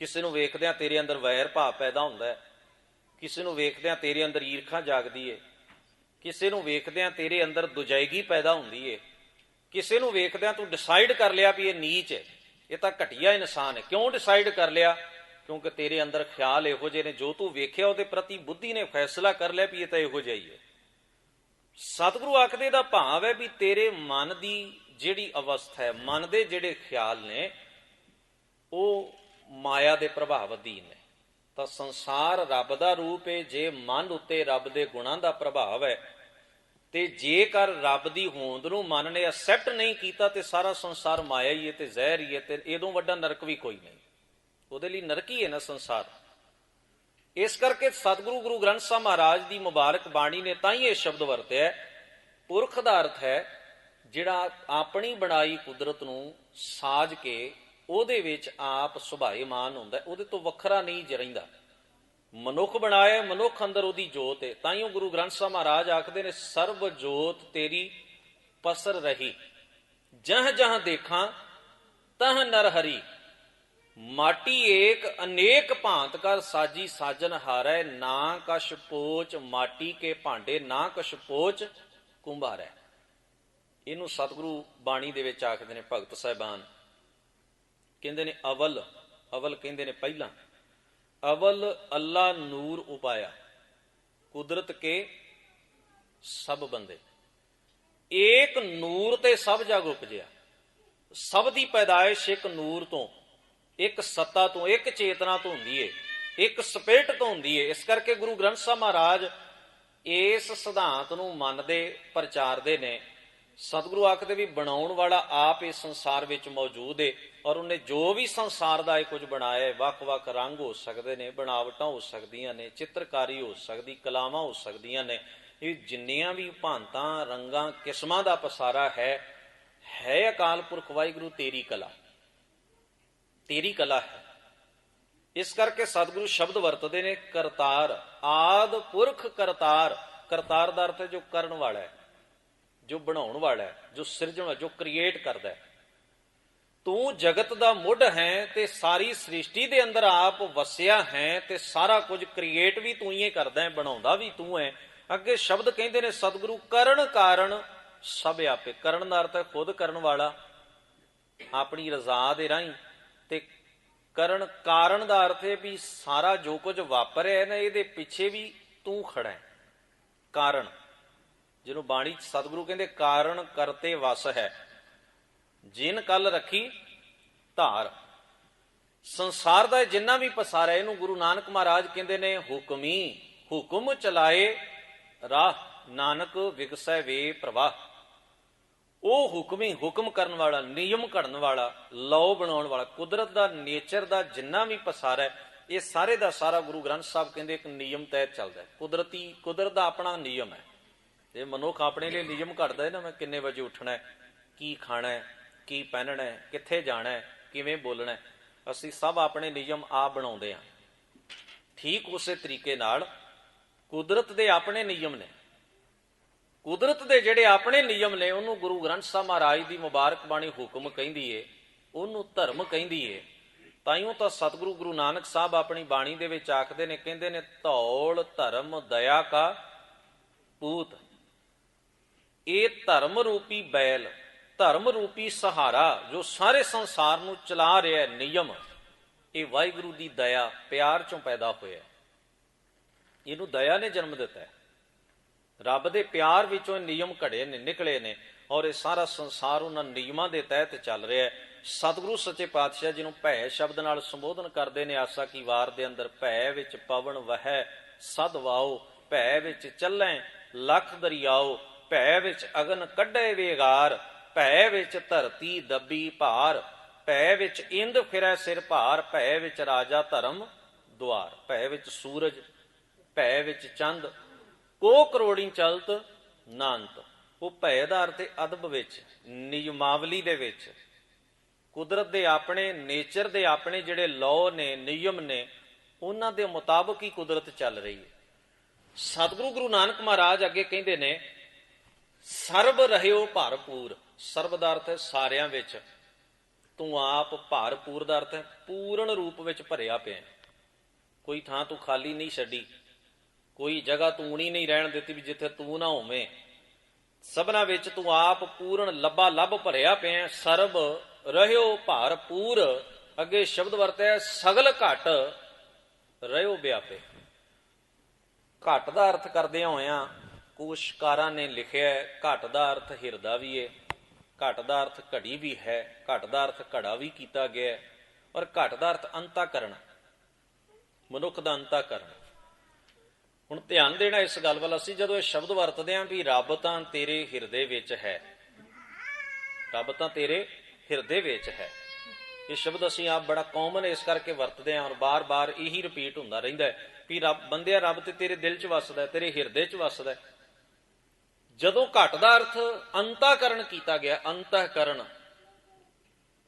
ਕਿਸੇ ਨੂੰ ਵੇਖਦਿਆਂ ਤੇਰੇ ਅੰਦਰ ਵੈਰ ਭਾਵ ਪੈਦਾ ਹੁੰਦਾ ਹੈ, ਕਿਸੇ ਨੂੰ ਵੇਖਦਿਆਂ ਤੇਰੇ ਅੰਦਰ ਈਰਖਾ ਜਾਗਦੀ ਹੈ, ਕਿਸੇ ਨੂੰ ਵੇਖਦਿਆਂ ਤੇਰੇ ਅੰਦਰ ਦੁਜਾਇਗੀ ਪੈਦਾ ਹੁੰਦੀ ਹੈ, ਕਿਸੇ ਨੂੰ ਵੇਖਦਿਆਂ ਤੂੰ ਡਿਸਾਈਡ ਕਰ ਲਿਆ ਵੀ ਇਹ ਨੀਚ ਹੈ, ਇਹ ਤਾਂ ਘਟੀਆ ਇਨਸਾਨ ਹੈ। ਕਿਉਂ ਡਿਸਾਈਡ ਕਰ ਲਿਆ? ਕਿਉਂਕਿ ਤੇਰੇ ਅੰਦਰ ਖਿਆਲ ਇਹੋ ਜਿਹੇ ਨੇ, ਜੋ ਤੂੰ ਵੇਖਿਆ ਉਹਦੇ ਪ੍ਰਤੀ ਬੁੱਧੀ ਨੇ ਫੈਸਲਾ ਕਰ ਲਿਆ ਵੀ ਇਹ ਤਾਂ ਇਹੋ ਜਿਹਾ ਹੀ ਹੈ। ਸਤਿਗੁਰੂ ਆਖਦੇ ਦਾ ਭਾਵ ਹੈ ਵੀ ਤੇਰੇ ਮਨ ਦੀ ਜਿਹੜੀ ਅਵਸਥਾ ਹੈ, ਮਨ ਦੇ ਜਿਹੜੇ ਖਿਆਲ ਨੇ, ਉਹ ਮਾਇਆ ਦੇ ਪ੍ਰਭਾਵ ਅਧੀਨ ਨੇ। ਤਾਂ ਸੰਸਾਰ ਰੱਬ ਦਾ ਰੂਪ ਹੈ। ਜੇ ਮਨ ਉੱਤੇ ਰੱਬ ਦੇ ਗੁਣਾਂ ਦਾ ਪ੍ਰਭਾਵ ਹੈ, ਤੇ ਜੇਕਰ ਰੱਬ ਦੀ ਹੋਂਦ ਨੂੰ ਮਨ ਨੇ ਐਕਸੈਪਟ ਨਹੀਂ ਕੀਤਾ ਤੇ ਸਾਰਾ ਸੰਸਾਰ ਮਾਇਆ ਹੀ ਹੈ ਤੇ ਜ਼ਹਿਰ ਹੀ ਹੈ, ਤੇ ਇਹਦੋਂ ਵੱਡਾ ਨਰਕ ਵੀ ਕੋਈ ਨਹੀਂ। ਉਹਦੇ ਲਈ ਨਰਕ ਹੀ ਹੈ ਨਾ ਸੰਸਾਰ। ਇਸ ਕਰਕੇ ਸਤਿਗੁਰੂ ਗੁਰੂ ਗ੍ਰੰਥ ਸਾਹਿਬ ਮਹਾਰਾਜ ਦੀ ਮੁਬਾਰਕ ਬਾਣੀ ਨੇ ਤਾਂ ਹੀ ਇਹ ਸ਼ਬਦ ਵਰਤਿਆ। ਪੁਰਖ ਦਾ ਅਰਥ ਹੈ ਜਿਹੜਾ ਆਪਣੀ ਬਣਾਈ ਕੁਦਰਤ ਨੂੰ ਸਾਜ ਕੇ ਉਹਦੇ ਵਿੱਚ ਆਪ ਸੁਭਾਏਮਾਨ ਹੁੰਦਾ, ਉਹਦੇ ਤੋਂ ਵੱਖਰਾ ਨਹੀਂ ਰਹਿੰਦਾ। ਮਨੁੱਖ ਬਣਾਇਆ, ਮਨੁੱਖ ਅੰਦਰ ਉਹਦੀ ਜੋਤ ਹੈ। ਤਾਂ ਹੀ ਉਹ ਗੁਰੂ ਗ੍ਰੰਥ ਸਾਹਿਬ ਮਹਾਰਾਜ ਆਖਦੇ ਨੇ, ਸਰਬ ਜੋਤ ਤੇਰੀ ਪਸਰ ਰਹੀ, ਜਹ ਜਹ ਦੇਖਾਂ ਤਹ ਨਰ ਹਰੀ, ਮਾਟੀ ਏਕ ਅਨੇਕ ਭਾਂਤ ਕਰ ਸਾਜੀ ਸਾਜਨ ਹਾਰੈ, ਨਾ ਕਛ ਪੋਚ ਮਾਟੀ ਕੇ ਭਾਂਡੇ, ਨਾ ਕਛ ਪੋਚ ਕੁੰਭਾਰੈ। ਇਹਨੂੰ ਸਤਿਗੁਰੂ ਬਾਣੀ ਦੇ ਵਿੱਚ ਆਖਦੇ ਨੇ ਭਗਤ ਸਾਹਿਬਾਨ। ਕਹਿੰਦੇ ਨੇ ਅਵਲ, ਅਵਲ ਕਹਿੰਦੇ ਨੇ ਪਹਿਲਾਂ, ਅਵਲ ਅੱਲਾ ਨੂਰ ਉਪਾਇਆ, ਕੁਦਰਤ ਕੇ ਸਭ ਬੰਦੇ। ਏਕ ਨੂਰ ਤੇ ਸਭ ਜਗ ਉਪਜਿਆ। ਸਭ ਦੀ ਪੈਦਾਇਸ਼ ਇੱਕ ਨੂਰ ਤੋਂ, ਇੱਕ ਸੱਤਾ ਤੋਂ, ਇੱਕ ਚੇਤਨਾ ਤੋਂ ਹੁੰਦੀ ਏ, ਇੱਕ ਸਪਿਰਟ ਤੋਂ ਹੁੰਦੀ ਏ। ਇਸ ਕਰਕੇ ਗੁਰੂ ਗ੍ਰੰਥ ਸਾਹਿਬ ਮਹਾਰਾਜ ਇਸ ਸਿਧਾਂਤ ਨੂੰ ਮੰਨਦੇ, ਪ੍ਰਚਾਰਦੇ ਨੇ। ਸਤਿਗੁਰੂ ਆਖਦੇ ਵੀ ਬਣਾਉਣ ਵਾਲਾ ਆਪ ਇਸ ਸੰਸਾਰ ਵਿੱਚ ਮੌਜੂਦ ਏ, ਔਰ ਉਹਨੇ ਜੋ ਵੀ ਸੰਸਾਰ ਦਾ ਇਹ ਕੁਝ ਬਣਾਇਆ ਹੈ, ਵੱਖ-ਵੱਖ ਰੰਗ ਹੋ ਸਕਦੇ ਨੇ, ਬਣਾਵਟਾਂ ਹੋ ਸਕਦੀਆਂ ਨੇ, ਚਿੱਤਰਕਾਰੀ ਹੋ ਸਕਦੀ, ਕਲਾਵਾਂ ਹੋ ਸਕਦੀਆਂ ਨੇ। ਇਹ ਜਿੰਨੀਆਂ ਵੀ ਭਾਂਤਾਂ, ਰੰਗਾਂ, ਕਿਸਮਾਂ ਦਾ ਪਸਾਰਾ ਹੈ ਅਕਾਲ ਪੁਰਖ ਵਾਹਿਗੁਰੂ ਤੇਰੀ ਕਲਾ, ਤੇਰੀ ਕਲਾ ਹੈ। ਇਸ ਕਰਕੇ ਸਤਿਗੁਰੂ ਸ਼ਬਦ ਵਰਤਦੇ ਨੇ ਕਰਤਾਰ, ਆਦ ਪੁਰਖ ਕਰਤਾਰ। ਕਰਤਾਰ ਦਾ ਅਰਥ ਹੈ ਜੋ ਕਰਨ ਵਾਲਾ ਹੈ, ਜੋ ਬਣਾਉਣ ਵਾਲਾ ਹੈ, ਜੋ ਸਿਰਜਣ, ਜੋ ਕ੍ਰੀਏਟ ਕਰਦਾ ਹੈ। ਤੂੰ ਜਗਤ ਦਾ ਮੁੱਢ ਹੈ ਤੇ ਸਾਰੀ ਸ੍ਰਿਸ਼ਟੀ ਦੇ ਅੰਦਰ ਆਪ ਵਸਿਆ ਹੈ, ਤੇ ਸਾਰਾ ਕੁਝ ਕ੍ਰੀਏਟ ਵੀ ਤੂੰ ਹੀ ਕਰਦਾ ਹੈ, ਬਣਾਉਂਦਾ ਵੀ ਤੂੰ ਹੈ। ਅੱਗੇ ਸ਼ਬਦ ਕਹਿੰਦੇ ਨੇ ਸਤਿਗੁਰੂ, ਕਰਨ ਕਾਰਨ ਸਭ ਆਪੇ। ਕਰਨ ਦਾ ਅਰਥ ਹੈ ਖੁਦ ਕਰਨ ਵਾਲਾ, ਆਪਣੀ ਰਜ਼ਾ ਦੇ ਰਾਹੀਂ। ਤੇ ਕਰਨ ਕਾਰਨ ਦਾ ਅਰਥ ਹੈ ਵੀ ਸਾਰਾ ਜੋ ਕੁਝ ਵਾਪਰਿਆ ਨਾ, ਇਹਦੇ ਪਿੱਛੇ ਵੀ ਤੂੰ ਖੜਾ ਹੈ। ਕਾਰਨ, ਜਿਹਨੂੰ ਬਾਣੀ ਸਤਿਗੁਰੂ ਕਹਿੰਦੇ ਕਾਰਨ ਕਰਤੇ ਵਸ ਹੈ, ਜਿਨ ਕੱਲ ਰੱਖੀ ਧਾਰ। ਸੰਸਾਰ ਦਾ ਜਿੰਨਾ ਵੀ ਪਸਾਰਾ, ਇਹਨੂੰ ਗੁਰੂ ਨਾਨਕ ਮਹਾਰਾਜ ਕਹਿੰਦੇ ਨੇ ਹੁਕਮੀ। ਹੁਕਮ ਚਲਾਏ ਰਾਹ, ਨਾਨਕ ਵਿਗਸੈ ਵੇ ਪ੍ਰਵਾਹ। ਉਹ ਹੁਕਮੀ, ਹੁਕਮ ਕਰਨ ਵਾਲਾ, ਨਿਯਮ ਘੜਨ ਵਾਲਾ, ਲਓ ਬਣਾਉਣ ਵਾਲਾ। ਕੁਦਰਤ ਦਾ, ਨੇਚਰ ਦਾ ਜਿੰਨਾ ਵੀ ਪਸਾਰਾ ਹੈ, ਇਹ ਸਾਰੇ ਦਾ ਸਾਰਾ ਗੁਰੂ ਗ੍ਰੰਥ ਸਾਹਿਬ ਕਹਿੰਦੇ ਇੱਕ ਨਿਯਮ ਤਹਿਤ ਚੱਲਦਾ ਹੈ। ਕੁਦਰਤ ਦਾ ਆਪਣਾ ਨਿਯਮ ਹੈ। ਜੇ ਮਨੁੱਖ ਆਪਣੇ ਲਈ ਨਿਯਮ ਘੜਦਾ ਹੈ ਨਾ, ਮੈਂ ਕਿੰਨੇ ਵਜੇ ਉੱਠਣਾ ਹੈ, ਕੀ ਖਾਣਾ ਹੈ, ਕੀ ਪਹਿਨਣਾ ਹੈ, ਕਿੱਥੇ ਜਾਣਾ ਹੈ, ਕਿਵੇਂ ਬੋਲਣਾ ਹੈ, ਅਸੀਂ ਸਭ ਆਪਣੇ ਨਿਯਮ ਆਪ ਬਣਾਉਂਦੇ ਹਾਂ। ਠੀਕ ਉਸੇ ਤਰੀਕੇ ਨਾਲ ਕੁਦਰਤ ਦੇ ਆਪਣੇ ਨਿਯਮ ਨੇ। ਕੁਦਰਤ ਦੇ ਜਿਹੜੇ ਆਪਣੇ ਨਿਯਮ ਨੇ, ਉਹਨੂੰ ਗੁਰੂ ਗ੍ਰੰਥ ਸਾਹਿਬ ਮਹਾਰਾਜ ਦੀ ਮੁਬਾਰਕ ਬਾਣੀ ਹੁਕਮ ਕਹਿੰਦੀ ਏ, ਉਹਨੂੰ ਧਰਮ ਕਹਿੰਦੀ ਏ। ਤਾਈਓ ਤਾਂ ਸਤਿਗੁਰੂ ਗੁਰੂ ਨਾਨਕ ਸਾਹਿਬ ਆਪਣੀ ਬਾਣੀ ਦੇ ਵਿੱਚ ਆਖਦੇ ਨੇ, ਕਹਿੰਦੇ ਨੇ ਧੌਲ ਧਰਮ ਦਇਆ ਕਾ ਪੂਤ। ਇਹ ਧਰਮ ਰੂਪੀ ਬੈਲ, ਧਰਮ ਰੂਪੀ ਸਹਾਰਾ ਜੋ ਸਾਰੇ ਸੰਸਾਰ ਨੂੰ ਚਲਾ ਰਿਹਾ ਨਿਯਮ, ਇਹ ਵਾਹਿਗੁਰੂ ਦੀ ਦਇਆ, ਪਿਆਰ ਚੋਂ ਪੈਦਾ ਹੋਇਆ। ਇਹਨੂੰ ਦਇਆ ਨੇ ਜਨਮ ਦਿੱਤਾ ਹੈ। ਰੱਬ ਦੇ ਪਿਆਰ ਵਿੱਚੋਂ ਨਿਯਮ ਘੜੇ ਨੇ, ਨਿਕਲੇ ਨੇ, ਔਰ ਇਹ ਸਾਰਾ ਸੰਸਾਰ ਉਹਨਾਂ ਨਿਯਮਾਂ ਦੇ ਤਹਿਤ ਚੱਲ ਰਿਹਾ ਹੈ। ਸਤਿਗੁਰੂ ਸੱਚੇ ਪਾਤਸ਼ਾਹ ਜਿਹਨੂੰ ਭੈ ਸ਼ਬਦ ਨਾਲ ਸੰਬੋਧਨ ਕਰਦੇ ਨੇ ਆਸਾ ਕੀ ਵਾਰ ਦੇ ਅੰਦਰ, ਭੈ ਵਿੱਚ ਪਵਨ ਵਹੈ ਸਦ ਵਾਓ, ਭੈ ਵਿੱਚ ਚੱਲੈ ਲੱਖ ਦਰਿਆਓ, ਭੈ ਵਿੱਚ ਅਗਨ ਕੱਢੇ ਵੇਗਾਰ, ਭੈ ਵਿੱਚ ਧਰਤੀ ਦੱਬੀ ਭਾਰ, ਭੈ ਵਿੱਚ ਇੰਦ ਫਿਰੈ ਸਿਰ ਭਾਰ, ਭੈ ਵਿੱਚ ਰਾਜਾ ਧਰਮ ਦੁਆਰ, ਭੈ ਵਿੱਚ ਸੂਰਜ, ਭੈ ਵਿੱਚ ਚੰਦ, ਕੋ ਕਰੋੜੀ ਚਲਤ ਨਾਨਤ। ਉਹ ਭੈ ਦਾ ਅਰਥ ਅਦਬ ਵਿੱਚ, ਨਿਯਮਾਵਲੀ ਦੇ ਵਿੱਚ, ਕੁਦਰਤ ਦੇ ਆਪਣੇ ਨੇਚਰ ਦੇ ਆਪਣੇ ਜਿਹੜੇ ਲਾਅ ਨੇ, ਨਿਯਮ ਨੇ, ਉਹਨਾਂ ਦੇ ਮੁਤਾਬਕ ਹੀ ਕੁਦਰਤ ਚੱਲ ਰਹੀ ਹੈ। ਸਤਿਗੁਰੂ ਗੁਰੂ ਨਾਨਕ ਮਹਾਰਾਜ ਅੱਗੇ ਕਹਿੰਦੇ ਨੇ ਸਰਬ ਰਹਿਓ ਭਰਪੂਰ। ਸਰਬ ਦਾ ਅਰਥ ਹੈ ਸਾਰਿਆਂ ਵਿੱਚ। ਤੂੰ ਆਪ ਭਰਪੂਰ ਦਾ ਅਰਥ ਹੈ ਪੂਰਨ ਰੂਪ ਵਿੱਚ ਭਰਿਆ ਪਿਆ। ਕੋਈ ਥਾਂ ਤੂੰ ਖਾਲੀ ਨਹੀਂ ਛੱਡੀ, ਕੋਈ ਜਗ੍ਹਾ ਤੂੰ ਨਹੀਂ ਰਹਿਣ ਦਿੱਤੀ ਵੀ ਜਿੱਥੇ ਤੂੰ ਨਾ ਹੋਵੇਂ। ਸਭਨਾਂ ਵਿੱਚ ਤੂੰ ਆਪ ਪੂਰਨ ਲੱਬਾ ਲੱਭ ਭਰਿਆ ਪਿਆ। ਸਰਬ ਰਹਿਓ ਭਰਪੂਰ, ਅੱਗੇ ਸ਼ਬਦ ਵਰਤਿਆ ਸਗਲ ਘਟ ਰਹਿਓ ਵਿਆਪੇ। ਘਟ ਦਾ ਅਰਥ ਕਰਦਿਆਂ ਹੋਇਆਂ ਕੋਸ਼ਕਾਰਾਂ ਨੇ ਲਿਖਿਆ ਘਟ ਦਾ ਅਰਥ ਹਿਰਦਾ ਵੀ ਹੈ, ਘਟ ਦਾ ਅਰਥ ਘੜੀ ਵੀ ਹੈ, ਘਟ ਦਾ ਅਰਥ ਘੜਾ ਵੀ ਕੀਤਾ ਗਿਆ, ਔਰ ਘਟ ਦਾ ਅਰਥ ਅੰਤःਕਰਣ, ਮਨੁੱਖ ਦਾ ਅੰਤःਕਰਣ। ਹੁਣ ਧਿਆਨ ਦੇਣਾ ਇਸ ਗੱਲ ਵੱਲ, ਅਸੀਂ ਜਦੋਂ ਇਹ ਸ਼ਬਦ ਵਰਤਦੇ ਹਾਂ ਵੀ ਰੱਬ ਤਾਂ ਤੇਰੇ ਹਿਰਦੇ ਵਿੱਚ ਹੈ, ਰੱਬ ਤਾਂ ਤੇਰੇ ਹਿਰਦੇ ਵਿੱਚ ਹੈ, ਇਹ ਸ਼ਬਦ ਅਸੀਂ ਆਪ ਬੜਾ ਕਾਮਨ ਇਸ ਕਰਕੇ ਵਰਤਦੇ ਹਾਂ ਔਰ ਬਾਰ-ਬਾਰ ਇਹੀ ਰਿਪੀਟ ਹੁੰਦਾ ਰਹਿੰਦਾ ਹੈ ਵੀ ਰੱਬ ਬੰਦਿਆ, ਰੱਬ ਤੇ ਤੇਰੇ ਦਿਲ 'ਚ ਵੱਸਦਾ, ਤੇਰੇ ਹਿਰਦੇ 'ਚ ਵੱਸਦਾ। ਜਦੋਂ ਘਟ ਦਾ ਅਰਥ ਅੰਤःਕਰਣ ਕੀਤਾ ਗਿਆ, ਅੰਤःਕਰਣ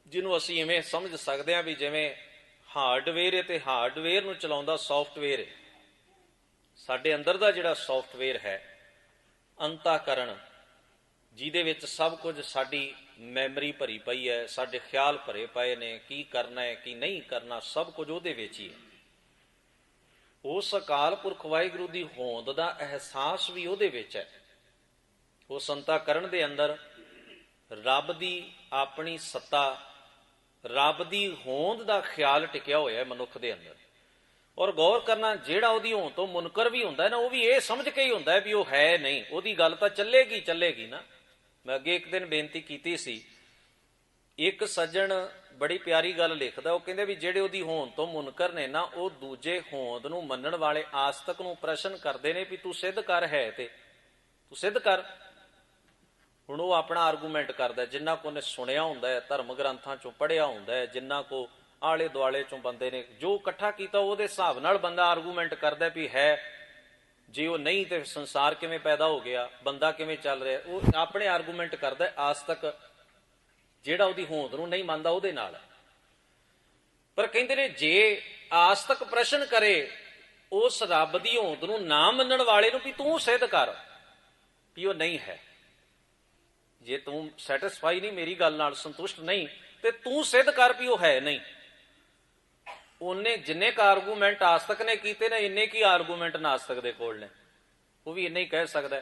ਜਿਹਨੂੰ ਅਸੀਂ ਇਵੇਂ ਸਮਝ ਸਕਦੇ ਹਾਂ ਵੀ ਜਿਵੇਂ ਹਾਰਡਵੇਅਰ ਹੈ ਤੇ ਹਾਰਡਵੇਅਰ ਨੂੰ ਚਲਾਉਂਦਾ ਸੌਫਟਵੇਅਰ ਹੈ। ਸਾਡੇ ਅੰਦਰ ਦਾ ਜਿਹੜਾ ਸੌਫਟਵੇਅਰ ਹੈ ਅੰਤःਕਰਣ, ਜਿਹਦੇ ਵਿੱਚ ਸਭ ਕੁਝ ਸਾਡੀ ਮੈਮਰੀ ਭਰੀ ਪਈ ਹੈ, ਸਾਡੇ ਖਿਆਲ ਭਰੇ ਪਏ ਨੇ, ਕੀ ਕਰਨਾ ਹੈ ਕੀ ਨਹੀਂ ਕਰਨਾ, ਸਭ ਕੁਝ ਉਹਦੇ ਵਿੱਚ ਹੀ ਹੈ। ਉਸ ਅਕਾਲ ਪੁਰਖ ਵਾਹਿਗੁਰੂ ਦੀ ਹੋਂਦ ਦਾ ਅਹਿਸਾਸ ਵੀ ਉਹਦੇ ਵਿੱਚ ਹੈ। ਉਸ ਅੰਤःਕਰਣ ਦੇ ਅੰਦਰ ਰੱਬ ਦੀ ਆਪਣੀ ਸੱਤਾ, ਰੱਬ ਦੀ ਹੋਂਦ ਦਾ ਖਿਆਲ ਟਿਕਿਆ ਹੋਇਆ ਹੈ ਮਨੁੱਖ ਦੇ ਅੰਦਰ। ਔਰ ਗੌਰ ਕਰਨਾ, ਜਿਹੜਾ ਉਹਦੀ ਹੋਂਦ ਤੋਂ ਮੁਨਕਰ ਵੀ ਹੁੰਦਾ ਨਾ, ਉਹ ਵੀ ਇਹ ਸਮਝ ਕੇ ਹੀ ਹੁੰਦਾ ਵੀ ਉਹ ਹੈ ਨਹੀਂ, ਉਹਦੀ ਗੱਲ ਤਾਂ ਚੱਲੇਗੀ ਨਾ। ਮੈਂ ਅੱਗੇ ਇੱਕ ਦਿਨ ਬੇਨਤੀ ਕੀਤੀ ਸੀ, ਇੱਕ ਸੱਜਣ ਬੜੀ ਪਿਆਰੀ ਗੱਲ ਲਿਖਦਾ, ਉਹ ਕਹਿੰਦੇ ਵੀ ਜਿਹੜੇ ਉਹਦੀ ਹੋਂਦ ਤੋਂ ਮੁਨਕਰ ਨੇ ਨਾ, ਉਹ ਦੂਜੇ ਹੋਂਦ ਨੂੰ ਮੰਨਣ ਵਾਲੇ ਆਸਤਕ ਨੂੰ ਪ੍ਰਸ਼ਨ ਕਰਦੇ ਨੇ ਵੀ ਤੂੰ ਸਿੱਧ ਕਰ ਹੈ, ਤੇ ਤੂੰ ਸਿੱਧ ਕਰ। ਹੁਣ ਉਹ ਆਪਣਾ ਆਰਗੂਮੈਂਟ ਕਰਦਾ, ਜਿੰਨਾ ਕੋ ਨੇ ਸੁਣਿਆ ਹੁੰਦਾ ਹੈ, ਧਰਮ ਗ੍ਰੰਥਾਂ ਚੋਂ ਪੜ੍ਹਿਆ ਹੁੰਦਾ ਹੈ, ਜਿੰਨਾ ਕੋ ਆਲੇ ਦੁਆਲੇ ਚੋਂ ਬੰਦੇ ਨੇ ਜੋ ਇਕੱਠਾ ਕੀਤਾ, ਉਹਦੇ ਹਿਸਾਬ ਨਾਲ ਬੰਦਾ ਆਰਗੂਮੈਂਟ ਕਰਦਾ ਵੀ ਹੈ। ਜੇ ਉਹ ਨਹੀਂ ਤੇ ਸੰਸਾਰ ਕਿਵੇਂ ਪੈਦਾ ਹੋ ਗਿਆ, ਬੰਦਾ ਕਿਵੇਂ ਚੱਲ ਰਿਹਾ, ਉਹ ਆਪਣੇ ਆਰਗੂਮੈਂਟ ਕਰਦਾ ਆਸਤਕ ਜਿਹੜਾ ਉਹਦੀ ਹੋਂਦ ਨੂੰ ਨਹੀਂ ਮੰਨਦਾ ਉਹਦੇ ਨਾਲ। ਪਰ ਕਹਿੰਦੇ ਨੇ ਜੇ ਆਸਤਕ ਪ੍ਰਸ਼ਨ ਕਰੇ ਉਸ ਰੱਬ ਦੀ ਹੋਂਦ ਨੂੰ ਨਾ ਮੰਨਣ ਵਾਲੇ ਨੂੰ ਵੀ ਤੂੰ ਸਿੱਧ ਕਰ ਵੀ ਉਹ ਨਹੀਂ ਹੈ, ਜੇ ਤੂੰ ਸੈਟਿਸਫਾਈ ਨਹੀਂ ਮੇਰੀ ਗੱਲ ਨਾਲ, ਸੰਤੁਸ਼ਟ ਨਹੀਂ, ਤੇ ਤੂੰ ਸਿੱਧ ਕਰ ਵੀ ਉਹ ਹੈ ਨਹੀਂ। ਉਹਨੇ ਜਿੰਨੇ ਕ ਆਰਗੂਮੈਂਟ ਆਸਤਕ ਨੇ ਕੀਤੇ ਨੇ, ਇੰਨੇ ਕੀ ਆਰਗੂਮੈਂਟ ਨਾਸਤਕ ਦੇ ਕੋਲ ਨੇ। ਉਹ ਵੀ ਇੰਨਾ ਹੀ ਕਹਿ ਸਕਦਾ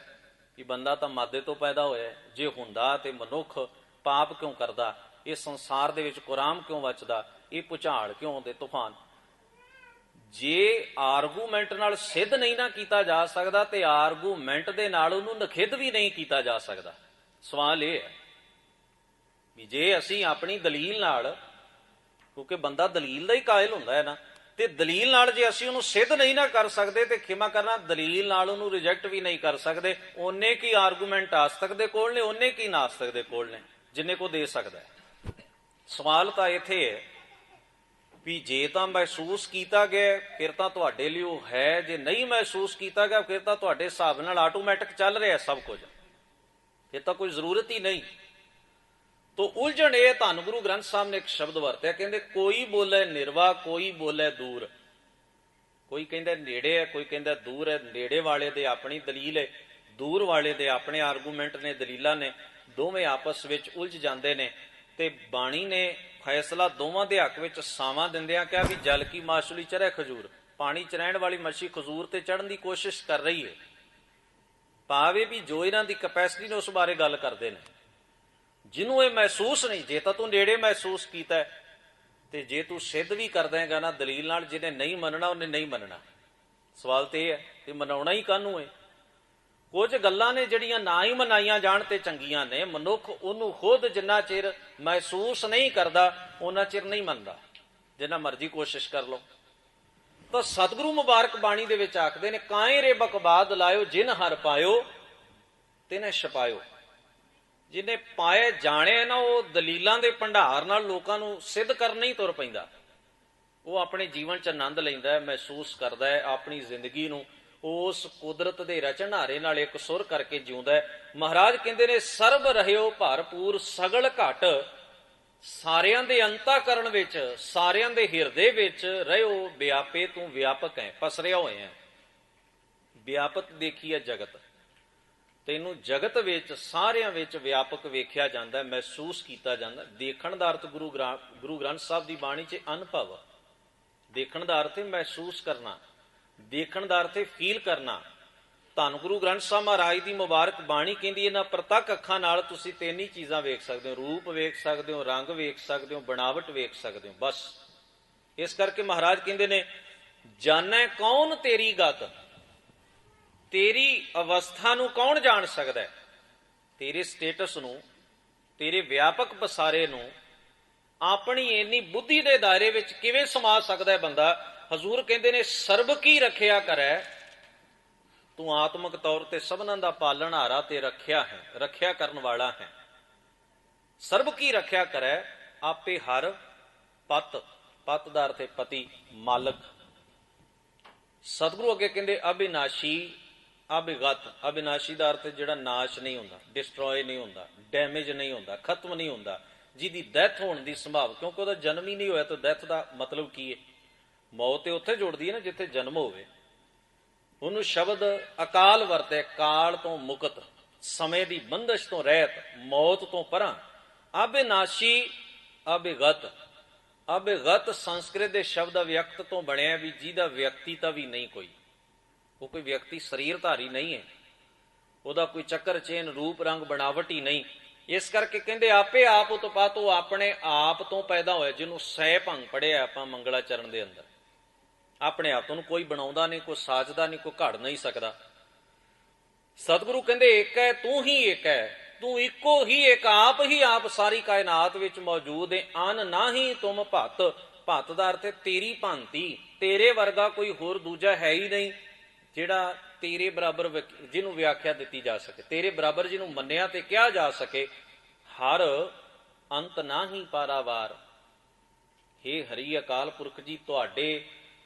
ਕਿ ਬੰਦਾ ਤਾਂ ਮਾਦੇ ਤੋਂ ਪੈਦਾ ਹੋਇਆ, ਜੇ ਹੁੰਦਾ ਤੇ ਮਨੁੱਖ ਪਾਪ ਕਿਉਂ ਕਰਦਾ, ਇਹ ਸੰਸਾਰ ਦੇ ਵਿੱਚ ਕੁਰਾਮ ਕਿਉਂ ਵੱਜਦਾ, ਇਹ ਭੁਚਾਲ ਕਿਉਂ ਆਉਂਦੇ, ਤੂਫਾਨ। ਜੇ ਆਰਗੂਮੈਂਟ ਨਾਲ ਸਿੱਧ ਨਹੀਂ ਨਾ ਕੀਤਾ ਜਾ ਸਕਦਾ ਤੇ ਆਰਗੂਮੈਂਟ ਦੇ ਨਾਲ ਉਹਨੂੰ ਨਖਿੱਧ ਵੀ ਨਹੀਂ ਕੀਤਾ ਜਾ ਸਕਦਾ। ਸਵਾਲ ਇਹ ਹੈ ਵੀ ਜੇ ਅਸੀਂ ਆਪਣੀ ਦਲੀਲ ਨਾਲ, ਕਿਉਂਕਿ ਬੰਦਾ ਦਲੀਲ ਦਾ ਹੀ ਕਾਇਲ ਹੁੰਦਾ ਹੈ ਨਾ, ਤੇ ਦਲੀਲ ਨਾਲ ਜੇ ਅਸੀਂ ਉਹਨੂੰ ਸਿੱਧ ਨਹੀਂ ਨਾ ਕਰ ਸਕਦੇ ਤੇ ਖਿਮਾ ਕਰਨਾ, ਦਲੀਲ ਨਾਲ ਉਹਨੂੰ ਰਿਜੈਕਟ ਵੀ ਨਹੀਂ ਕਰ ਸਕਦੇ। ਉਹਨੇ ਕੀ ਆਰਗੂਮੈਂਟ ਆਸਤਕ ਦੇ ਕੋਲ ਨੇ, ਉਹਨੇ ਕੀ ਨਾਸਤਕ ਦੇ ਕੋਲ ਨੇ, ਜਿੰਨੇ ਕੋ ਦੇ ਸਕਦਾ ਹੈ। ਸਵਾਲ ਤਾਂ ਇੱਥੇ ਹੈ ਵੀ ਜੇ ਤਾਂ ਮਹਿਸੂਸ ਕੀਤਾ ਗਿਆ ਫਿਰ ਤਾਂ ਤੁਹਾਡੇ ਲਈ ਉਹ ਹੈ, ਜੇ ਨਹੀਂ ਮਹਿਸੂਸ ਕੀਤਾ ਗਿਆ ਫਿਰ ਤਾਂ ਤੁਹਾਡੇ ਹਿਸਾਬ ਨਾਲ ਆਟੋਮੈਟਿਕ ਚੱਲ ਰਿਹਾ ਸਭ ਕੁਝ, ਫਿਰ ਤਾਂ ਕੋਈ ਜ਼ਰੂਰਤ ਹੀ ਨਹੀਂ। ਤੋ ਉਲਝਣ ਇਹ, ਧੰਨ ਗੁਰੂ ਗ੍ਰੰਥ ਸਾਹਿਬ ਨੇ ਇੱਕ ਸ਼ਬਦ ਵਰਤਿਆ, ਕਹਿੰਦੇ ਕੋਈ ਬੋਲੇ ਨਿਰਵਾ, ਕੋਈ ਬੋਲੇ ਦੂਰ। ਕੋਈ ਕਹਿੰਦਾ ਨੇੜੇ ਹੈ, ਕੋਈ ਕਹਿੰਦਾ ਦੂਰ ਹੈ। ਨੇੜੇ ਵਾਲੇ ਦੇ ਆਪਣੀ ਦਲੀਲ ਹੈ, ਦੂਰ ਵਾਲੇ ਦੇ ਆਪਣੇ ਆਰਗੂਮੈਂਟ ਨੇ, ਦਲੀਲਾਂ ਨੇ, ਦੋਵੇਂ ਆਪਸ ਵਿੱਚ ਉਲਝ ਜਾਂਦੇ ਨੇ। ਤੇ ਬਾਣੀ ਨੇ ਫੈਸਲਾ ਦੋਵਾਂ ਦੇ ਹੱਕ ਵਿੱਚ ਸਾਵਾਂ ਦਿੰਦਿਆਂ ਕਿਹਾ ਵੀ ਜਲ ਕੀ ਮਾਛਲੀ ਚੜ੍ਹੇ ਖਜੂਰ, ਪਾਣੀ ਚ ਰਹਿਣ ਵਾਲੀ ਮੱਛੀ ਖਜੂਰ ਤੇ ਚੜ੍ਹਨ ਦੀ ਕੋਸ਼ਿਸ਼ ਕਰ ਰਹੀ ਹੈ। ਭਾਵੇਂ ਵੀ ਜੋ ਇਹਨਾਂ ਦੀ ਕੈਪੈਸਿਟੀ ਨੇ ਉਸ ਬਾਰੇ ਗੱਲ ਕਰਦੇ ਨੇ। ਜਿਹਨੂੰ ਇਹ ਮਹਿਸੂਸ ਨਹੀਂ, ਜੇ ਤਾਂ ਤੂੰ ਨੇੜੇ ਮਹਿਸੂਸ ਕੀਤਾ ਤੇ ਜੇ ਤੂੰ ਸਿੱਧ ਵੀ ਕਰਦਾ ਹੈਗਾ ਨਾ ਦਲੀਲ ਨਾਲ, ਜਿਹਨੇ ਨਹੀਂ ਮੰਨਣਾ ਉਹਨੇ ਨਹੀਂ ਮੰਨਣਾ। ਸਵਾਲ ਤੇ ਇਹ ਹੈ ਕਿ ਮਨਾਉਣਾ ਹੀ ਕਾਹਨੂੰ ਹੈ। ਕੁਝ ਗੱਲਾਂ ਨੇ ਜਿਹੜੀਆਂ ਨਾ ਹੀ ਮਨਾਈਆਂ ਜਾਣ ਤੇ ਚੰਗੀਆਂ ਨੇ। ਮਨੁੱਖ ਉਹਨੂੰ ਖੁਦ ਜਿੰਨਾ ਚਿਰ ਮਹਿਸੂਸ ਨਹੀਂ ਕਰਦਾ ਉਹਨਾਂ ਚਿਰ ਨਹੀਂ ਮੰਨਦਾ, ਜਿੰਨਾ ਮਰਜ਼ੀ ਕੋਸ਼ਿਸ਼ ਕਰ ਲਓ। ਤਾਂ ਸਤਿਗੁਰੂ ਮੁਬਾਰਕ ਬਾਣੀ ਦੇ ਵਿੱਚ ਆਖਦੇ ਨੇ, ਕਾਏ ਰੇ ਬਕਬਾਦ ਲਾਇਓ ਜਿਨ ਹਰ ਪਾਇਓ ਤਿਨੇ ਛਪਾਇਓ। ਜਿਹਨੇ ਪਾਏ ਜਾਣੇ ਨਾ, ਉਹ ਦਲੀਲਾਂ ਦੇ ਭੰਡਾਰ ਨਾਲ ਲੋਕਾਂ ਨੂੰ ਸਿੱਧ ਕਰਨ ਹੀ ਤੁਰ ਪੈਂਦਾ। ਉਹ ਆਪਣੇ ਜੀਵਨ 'ਚ ਆਨੰਦ ਲੈਂਦਾ ਹੈ, ਮਹਿਸੂਸ ਕਰਦਾ ਹੈ, ਆਪਣੀ ਜ਼ਿੰਦਗੀ ਨੂੰ ਉਸ ਕੁਦਰਤ ਦੇ ਰਚਨਹਾਰੇ ਨਾਲ ਇੱਕ ਸੁਰ ਕਰਕੇ ਜਿਉਂਦਾ ਹੈ। ਮਹਾਰਾਜ ਕਹਿੰਦੇ ਨੇ, ਸਰਬ ਰਹਿਓ ਭਰਪੂਰ ਸਗਲ ਘਟ, ਸਾਰਿਆਂ ਦੇ ਅੰਤःਕਰਣ ਵਿੱਚ, ਸਾਰਿਆਂ ਦੇ ਹਿਰਦੇ ਵਿੱਚ ਰਹਿਓ ਵਿਆਪੇ। ਤੂੰ ਵਿਆਪਕ ਹੈ, ਪਸਰਿਆ ਹੋਇਆ ਹੈ। ਵਿਆਪਕ ਦੇਖੀ ਹੈ ਜਗਤ, ਤੈਨੂੰ ਜਗਤ ਵਿੱਚ ਸਾਰਿਆਂ ਵਿੱਚ ਵਿਆਪਕ ਵੇਖਿਆ ਜਾਂਦਾ, ਮਹਿਸੂਸ ਕੀਤਾ ਜਾਂਦਾ। ਦੇਖਣ ਦਾ ਅਰਥ ਗੁਰੂ ਗ੍ਰੰਥ ਸਾਹਿਬ ਦੀ ਬਾਣੀ 'ਚ ਅਨੁਭਵ। ਦੇਖਣ ਦਾ ਅਰਥ ਹੈ ਮਹਿਸੂਸ ਕਰਨਾ, ਦੇਖਣ ਦਾ ਅਰਥ ਹੈ ਫੀਲ ਕਰਨਾ। ਧੰਨ ਗੁਰੂ ਗ੍ਰੰਥ ਸਾਹਿਬ ਮਹਾਰਾਜ ਦੀ ਮੁਬਾਰਕ ਬਾਣੀ ਕਹਿੰਦੀ ਇਹਨਾਂ ਪ੍ਰਤੱਖ ਅੱਖਾਂ ਨਾਲ ਤੁਸੀਂ ਤਿੰਨ ਹੀ ਚੀਜ਼ਾਂ ਵੇਖ ਸਕਦੇ ਹੋ, ਰੂਪ ਵੇਖ ਸਕਦੇ ਹੋ, ਰੰਗ ਵੇਖ ਸਕਦੇ ਹੋ, ਬਣਾਵਟ ਵੇਖ ਸਕਦੇ ਹੋ, ਬਸ। ਇਸ ਕਰਕੇ ਮਹਾਰਾਜ ਕਹਿੰਦੇ ਨੇ ਜਾਣੈ ਕੌਣ ਤੇਰੀ ਗਤ, ਤੇਰੀ ਅਵਸਥਾ ਨੂੰ ਕੌਣ ਜਾਣ ਸਕਦਾ ਹੈ, ਤੇਰੇ ਸਟੇਟਸ ਨੂੰ, ਤੇਰੇ ਵਿਆਪਕ ਪਸਾਰੇ ਨੂੰ ਆਪਣੀ ਇੰਨੀ ਬੁੱਧੀ ਦੇ ਦਾਇਰੇ ਵਿੱਚ ਕਿਵੇਂ ਸਮਾ ਸਕਦਾ ਹੈ ਬੰਦਾ। ਹਜ਼ੂਰ ਕਹਿੰਦੇ ਨੇ ਸਰਬ ਕੀ ਰੱਖਿਆ ਕਰੈ, ਤੂੰ ਆਤਮਿਕ ਤੌਰ ਤੇ ਸਭਨਾਂ ਦਾ ਪਾਲਣਹਾਰਾ ਤੇ ਰੱਖਿਆ ਕਰਨ ਵਾਲਾ ਹੈ। ਸਰਬ ਕੀ ਰੱਖਿਆ ਕਰੈ, ਆਪੇ ਹਰ ਪਤ ਦਾ ਅਰਥ ਹੈ ਪਤੀ, ਮਾਲਕ। ਸਤਿਗੁਰੂ ਅੱਗੇ ਕਹਿੰਦੇ ਅਬਿਨਾਸ਼ੀ ਅਭਿਗਤ। ਅਬਿਨਾਸ਼ੀ ਦਾ ਅਰਥ ਜਿਹੜਾ ਨਾਸ਼ ਨਹੀਂ ਹੁੰਦਾ, ਡਿਸਟਰੋਏ ਨਹੀਂ ਹੁੰਦਾ, ਡੈਮੇਜ ਨਹੀਂ ਹੁੰਦਾ, ਖਤਮ ਨਹੀਂ ਹੁੰਦਾ, ਜਿਹਦੀ ਡੈਥ ਹੋਣ ਦੀ ਸੰਭਾਵਨਾ, ਕਿਉਂਕਿ ਉਹਦਾ ਜਨਮ ਹੀ ਨਹੀਂ ਹੋਇਆ ਤਾਂ ਡੈਥ ਦਾ ਮਤਲਬ ਕੀ ਹੈ। ਮੌਤ ਤੇ ਉੱਥੇ ਜੁੜਦੀ ਹੈ ਨਾ ਜਿੱਥੇ ਜਨਮ ਹੋਵੇ। ਉਹਨੂੰ ਸ਼ਬਦ ਅਕਾਲ ਵਰਤਿਆ, ਕਾਲ ਤੋਂ ਮੁਕਤ, ਸਮੇਂ ਦੀ ਬੰਦਸ਼ ਤੋਂ ਰਹਿਤ, ਮੌਤ ਤੋਂ ਪਰਾਂ। ਅਬਿਨਾਸ਼ੀ ਅਭਿਗਤ। ਅਭਿਗਤ ਸੰਸਕ੍ਰਿਤ ਦੇ ਸ਼ਬਦ ਅਵਿਅਕਤ ਤੋਂ ਬਣਿਆ, ਵੀ ਜਿਹਦਾ ਵਿਅਕਤੀਤਾ ਵੀ ਨਹੀਂ ਕੋਈ। ਉਹ ਕੋਈ ਵਿਅਕਤੀ ਸਰੀਰਧਾਰੀ ਨਹੀਂ ਹੈ, ਉਹਦਾ ਕੋਈ ਚੱਕਰ ਚੇਨ ਰੂਪ ਰੰਗ ਬਣਾਵਟ ਹੀ ਨਹੀਂ। ਇਸ ਕਰਕੇ ਕਹਿੰਦੇ ਆਪੇ ਆਪ ਉਤਪਾਤ, ਉਹ ਆਪਣੇ ਆਪ ਤੋਂ ਪੈਦਾ ਹੋਇਆ, ਜਿਹਨੂੰ ਸਹਿ ਭੰਗ ਪੜਿਆ ਆਪਾਂ ਮੰਗਲਾਚਰਨ ਦੇ ਅੰਦਰ। ਆਪਣੇ ਆਪ ਤੋਂ ਕੋਈ ਬਣਾਉਂਦਾ ਨਹੀਂ, ਕੋਈ ਸਾਜਦਾ ਨਹੀਂ, ਕੋਈ ਘੜ ਨਹੀਂ ਸਕਦਾ। ਸਤਿਗੁਰੂ ਕਹਿੰਦੇ ਇੱਕ ਹੈ, ਤੂੰ ਹੀ ਇੱਕ ਹੈ, ਤੂੰ ਇੱਕੋ ਹੀ ਇੱਕ, ਆਪ ਹੀ ਆਪ ਸਾਰੀ ਕਾਇਨਾਤ ਵਿੱਚ ਮੌਜੂਦ ਹੈ। ਅਨ ਨਾਹੀ ਤੁਮ ਭਤ। ਭਤ ਦਾ ਅਰਥ ਹੈ ਤੇਰੀ ਭਾਂਤੀ, ਤੇਰੇ ਵਰਗਾ ਕੋਈ ਹੋਰ ਦੂਜਾ ਹੈ ਹੀ ਨਹੀਂ ਜਿਹੜਾ ਤੇਰੇ ਬਰਾਬਰ, ਜਿਹਨੂੰ ਵਿਆਖਿਆ ਦਿੱਤੀ ਜਾ ਸਕੇ, ਤੇਰੇ ਬਰਾਬਰ ਜਿਹਨੂੰ ਮੰਨਿਆ ਤੇ ਕਿਹਾ ਜਾ ਸਕੇ। ਹਰ ਅੰਤ ਨਾਹੀ ਪਾਰਾਵਾਰ। ਹੇ ਹਰੀ ਅਕਾਲ ਪੁਰਖ ਜੀ, ਤੁਹਾਡੇ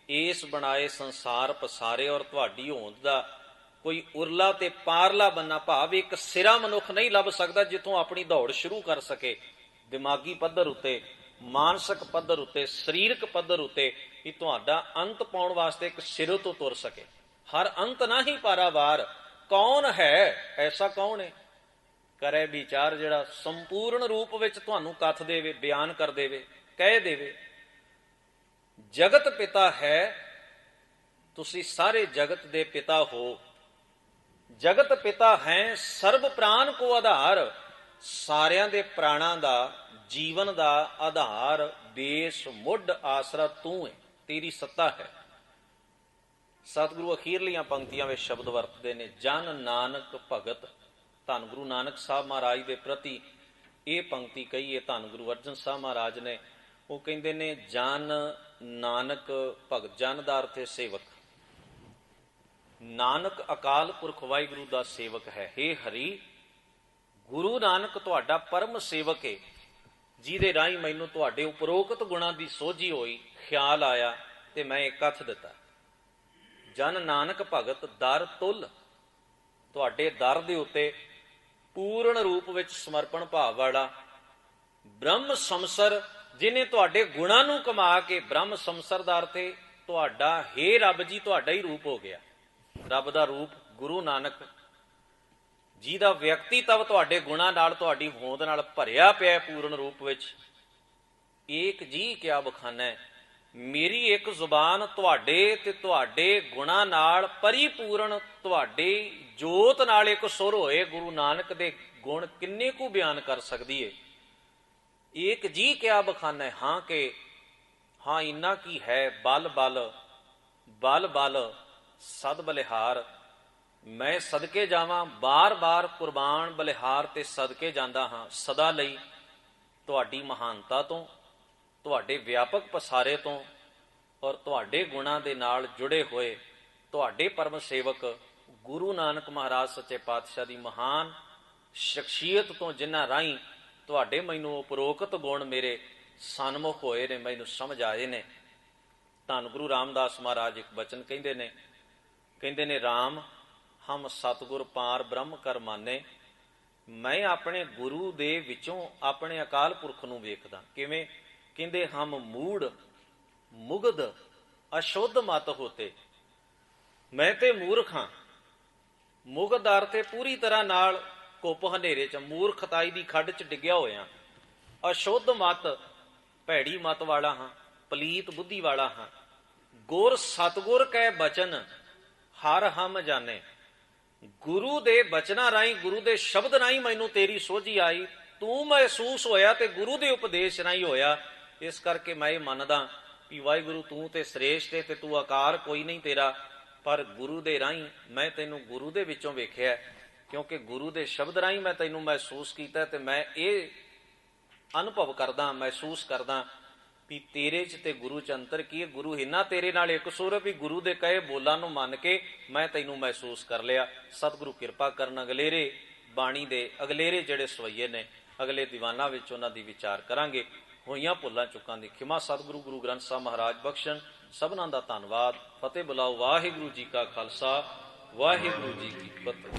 ਇਸ ਬਣਾਏ ਸੰਸਾਰ ਪਸਾਰੇ ਔਰ ਤੁਹਾਡੀ ਹੋਂਦ ਦਾ ਕੋਈ ਉਰਲਾ ਤੇ ਪਾਰਲਾ ਬੰਨਾ, ਭਾਵ ਇੱਕ ਸਿਰਾ ਮਨੁੱਖ ਨਹੀਂ ਲੱਭ ਸਕਦਾ ਜਿੱਥੋਂ ਆਪਣੀ ਦੌੜ ਸ਼ੁਰੂ ਕਰ ਸਕੇ। ਦਿਮਾਗੀ ਪੱਧਰ ਉੱਤੇ, ਮਾਨਸਿਕ ਪੱਧਰ ਉੱਤੇ, ਸਰੀਰਕ ਪੱਧਰ ਉੱਤੇ, ਕਿ ਤੁਹਾਡਾ ਅੰਤ ਪਾਉਣ ਵਾਸਤੇ ਇੱਕ ਸਿਰੇ ਤੋਂ ਤੁਰ ਸਕੇ। ਹਰ ਅੰਤ ਨਾਹੀ ਪਾਰਾਵਾਰ। ਕੌਣ ਹੈ ਐਸਾ, ਕੌਣ ਹੈ ਕਰੇ ਵਿਚਾਰ, ਜਿਹੜਾ ਸੰਪੂਰਨ ਰੂਪ ਵਿੱਚ ਤੁਹਾਨੂੰ ਕਥ ਦੇਵੇ, ਬਿਆਨ ਕਰ ਦੇਵੇ, ਕਹਿ ਦੇਵੇ। ਜਗਤ ਪਿਤਾ ਹੈ, ਤੁਸੀਂ ਸਾਰੇ ਜਗਤ ਦੇ ਪਿਤਾ ਹੋ। ਜਗਤ ਪਿਤਾ ਹੈ, ਸਰਬ ਪ੍ਰਾਨ ਕੋ ਆਧਾਰ। ਸਾਰਿਆਂ ਦੇ ਪ੍ਰਾਣਾਂ ਦਾ, ਜੀਵਨ ਦਾ ਆਧਾਰ, ਬੇਸ, ਮੁੱਢ, ਆਸਰਾ ਤੂੰ ਹੈ, ਤੇਰੀ ਸੱਤਾ ਹੈ। ਸਤਿਗੁਰੂ ਅਖੀਰਲੀਆਂ ਪੰਕਤੀਆਂ ਵਿੱਚ ਸ਼ਬਦ ਵਰਤਦੇ ਨੇ ਜਨ ਨਾਨਕ ਭਗਤ। ਧੰਨ ਗੁਰੂ ਨਾਨਕ ਸਾਹਿਬ ਮਹਾਰਾਜ ਦੇ ਪ੍ਰਤੀ ਇਹ ਪੰਕਤੀ ਕਹੀ ਹੈ ਧੰਨ ਗੁਰੂ ਅਰਜਨ ਸਾਹਿਬ ਮਹਾਰਾਜ ਨੇ। ਉਹ ਕਹਿੰਦੇ ਨੇ ਜਨ ਨਾਨਕ ਭਗਤ। ਜਨ ਦਾ ਅਰਥ ਹੈ ਸੇਵਕ। ਨਾਨਕ ਅਕਾਲ ਪੁਰਖ ਵਾਹਿਗੁਰੂ ਦਾ ਸੇਵਕ ਹੈ। ਹੇ ਹਰੀ, ਗੁਰੂ ਨਾਨਕ ਤੁਹਾਡਾ ਪਰਮ ਸੇਵਕ ਹੈ, ਜਿਹਦੇ ਰਾਹੀਂ ਮੈਨੂੰ ਤੁਹਾਡੇ ਉਪਰੋਕਤ ਗੁਣਾਂ ਦੀ ਸੋਝੀ ਹੋਈ, ਖਿਆਲ ਆਇਆ ਤੇ ਮੈਂ ਇਹ ਕਥ ਦਿੱਤਾ। ਜਨ ਨਾਨਕ ਭਗਤ ਦਰ ਤੁਲ। ਤੁਹਾਡੇ ਦਰ ਦੇ ਉੱਤੇ ਪੂਰਨ ਰੂਪ ਵਿੱਚ ਸਮਰਪਣ ਭਾਵ ਵਾਲਾ ਬ੍ਰਹਮ ਸੰਸਰ, ਜਿਹਨੇ ਤੁਹਾਡੇ ਗੁਣਾਂ ਨੂੰ ਕਮਾ ਕੇ, ਬ੍ਰਹਮ ਸੰਸਰ ਦਾ ਅਰਥ ਹੈ ਤੁਹਾਡਾ, ਹੇ ਰੱਬ ਜੀ ਤੁਹਾਡਾ ਹੀ ਰੂਪ ਹੋ ਗਿਆ। ਰੱਬ ਦਾ ਰੂਪ ਗੁਰੂ ਨਾਨਕ, ਜਿਹਦਾ ਵਿਅਕਤੀਤਵ ਤੁਹਾਡੇ ਗੁਣਾਂ ਨਾਲ, ਤੁਹਾਡੀ ਹੋਂਦ ਨਾਲ ਭਰਿਆ ਪਿਆ ਪੂਰਨ ਰੂਪ ਵਿੱਚ। ਏਕ ਜੀ ਕਿਆ ਬਖਾਨਾ। ਮੇਰੀ ਇੱਕ ਜ਼ੁਬਾਨ ਤੁਹਾਡੇ ਤੇ ਤੁਹਾਡੇ ਗੁਣਾਂ ਨਾਲ ਪਰਿਪੂਰਨ, ਤੁਹਾਡੇ ਜੋਤ ਨਾਲ ਇੱਕ ਸੁਰ ਹੋਏ। ਗੁਰੂ ਨਾਨਕ ਦੇ ਗੁਣ ਕਿੰਨੇ ਕੁ ਬਿਆਨ ਕਰ ਸਕਦੀ ਏ। ਏਕ ਜੀ ਕਿਆ ਬਖਾਨਾ। ਹਾਂ ਕਿ ਹਾਂ ਇੰਨਾ ਕੀ ਹੈ। ਬਲ ਬਲ ਬਲ ਬਲ ਸਦ ਬਲਿਹਾਰ। ਮੈਂ ਸਦਕੇ ਜਾਵਾਂ, ਬਾਰ-ਬਾਰ ਕੁਰਬਾਨ ਬਲਿਹਾਰ ਤੇ ਸਦਕੇ ਜਾਂਦਾ ਹਾਂ ਸਦਾ ਲਈ, ਤੁਹਾਡੀ ਮਹਾਨਤਾ ਤੋਂ, ਤੁਹਾਡੇ ਵਿਆਪਕ ਪਸਾਰੇ ਤੋਂ, ਔਰ ਤੁਹਾਡੇ ਗੁਣਾਂ ਦੇ ਨਾਲ ਜੁੜੇ ਹੋਏ ਤੁਹਾਡੇ ਪਰਮ ਸੇਵਕ ਗੁਰੂ ਨਾਨਕ ਮਹਾਰਾਜ ਸੱਚੇ ਪਾਤਸ਼ਾਹ ਦੀ ਮਹਾਨ ਸ਼ਖਸੀਅਤ ਤੋਂ, ਜਿਨ੍ਹਾਂ ਰਾਹੀਂ ਤੁਹਾਡੇ ਮੈਨੂੰ ਉਪਰੋਕਤ ਗੁਣ ਮੇਰੇ ਸਨਮੁਖ ਹੋਏ ਨੇ, ਮੈਨੂੰ ਸਮਝ ਆਏ ਨੇ। ਧੰਨ ਗੁਰੂ ਰਾਮਦਾਸ ਮਹਾਰਾਜ ਇੱਕ ਬਚਨ ਕਹਿੰਦੇ ਨੇ ਰਾਮ ਹਮ ਸਤਿਗੁਰ ਪਾਰ ਬ੍ਰਹਮ ਕਰ ਮਾਨੇ। ਮੈਂ ਆਪਣੇ ਗੁਰੂ ਦੇ ਵਿੱਚੋਂ ਆਪਣੇ ਅਕਾਲ ਪੁਰਖ ਨੂੰ ਵੇਖਦਾ। ਕਿਵੇਂ? ਕਹਿੰਦੇ ਹਮ ਮੂੜ ਮੁਗਧ ਅਸ਼ੁੱਧ ਮਤ ਹੋਤੇ। ਮੈਂ ਤੇ ਮੂਰਖ ਹਾਂ, ਮੁਗਦਰ ਤੇ ਪੂਰੀ ਤਰ੍ਹਾਂ ਨਾਲ ਘੁੱਪ ਹਨੇਰੇ ਚ ਮੂਰਖਤਾਈ ਦੀ ਖੱਡ ਚ ਡਿੱਗਿਆ ਹੋਇਆ, ਅਸ਼ੁੱਧ ਮਤ ਭੈੜੀ ਮਤ ਵਾਲਾ ਹਾਂ, ਪਲੀਤ ਬੁੱਧੀ ਵਾਲਾ ਹਾਂ। ਗੁਰ ਸਤਗੁਰ ਕੈ ਬਚਨ ਹਰ ਹਮ ਜਾਣੇ। ਗੁਰੂ ਦੇ ਬਚਨਾਂ ਰਾਹੀਂ, ਗੁਰੂ ਦੇ ਸ਼ਬਦ ਰਾਹੀਂ ਮੈਨੂੰ ਤੇਰੀ ਸੋਝੀ ਆਈ, ਤੂੰ ਮਹਿਸੂਸ ਹੋਇਆ ਤੇ ਗੁਰੂ ਦੇ ਉਪਦੇਸ਼ ਰਾਹੀਂ ਹੋਇਆ। ਇਸ ਕਰਕੇ ਮੈਂ ਇਹ ਮੰਨਦਾ ਵੀ ਵਾਹਿਗੁਰੂ ਤੂੰ ਤੇ ਸ੍ਰੇਸ਼ਟ ਹੈ ਤੇ ਤੂੰ ਆਕਾਰ ਕੋਈ ਨਹੀਂ ਤੇਰਾ, ਪਰ ਗੁਰੂ ਦੇ ਰਾਹੀਂ ਮੈਂ ਤੈਨੂੰ ਗੁਰੂ ਦੇ ਵਿੱਚੋਂ ਵੇਖਿਆ, ਕਿਉਂਕਿ ਗੁਰੂ ਦੇ ਸ਼ਬਦ ਰਾਹੀਂ ਮੈਂ ਤੈਨੂੰ ਮਹਿਸੂਸ ਕੀਤਾ ਤੇ ਮੈਂ ਇਹ ਅਨੁਭਵ ਕਰਦਾ, ਮਹਿਸੂਸ ਕਰਦਾ ਵੀ ਤੇਰੇ 'ਚ ਤੇ ਗੁਰੂ 'ਚ ਅੰਤਰ ਕੀ ਹੈ। ਗੁਰੂ ਹਿਨਾ ਤੇਰੇ ਨਾਲ ਇੱਕ ਸੁਰ, ਵੀ ਗੁਰੂ ਦੇ ਕਹੇ ਬੋਲਾਂ ਨੂੰ ਮੰਨ ਕੇ ਮੈਂ ਤੈਨੂੰ ਮਹਿਸੂਸ ਕਰ ਲਿਆ। ਸਤਿਗੁਰੂ ਕਿਰਪਾ ਕਰਨ। ਅਗਲੇਰੇ ਬਾਣੀ ਦੇ ਅਗਲੇਰੇ ਜਿਹੜੇ ਸਵਈਏ ਨੇ, ਅਗਲੇ ਦੀਵਾਨਾਂ ਵਿੱਚ ਉਹਨਾਂ ਦੀ ਵਿਚਾਰ ਕਰਾਂਗੇ। ਹੋਈਆਂ ਭੁੱਲਾਂ ਚੁੱਕਾਂ ਦੀ ਖਿਮਾ ਸਤਿਗੁਰੂ ਗੁਰੂ ਗ੍ਰੰਥ ਸਾਹਿਬ ਮਹਾਰਾਜ ਬਖਸ਼ਣ। ਸਭਨਾਂ ਦਾ ਧੰਨਵਾਦ। ਫਤਿਹ ਬੁਲਾਓ। ਵਾਹਿਗੁਰੂ ਜੀ ਕਾ ਖਾਲਸਾ, ਵਾਹਿਗੁਰੂ ਜੀ ਕੀ ਫਤਿਹ।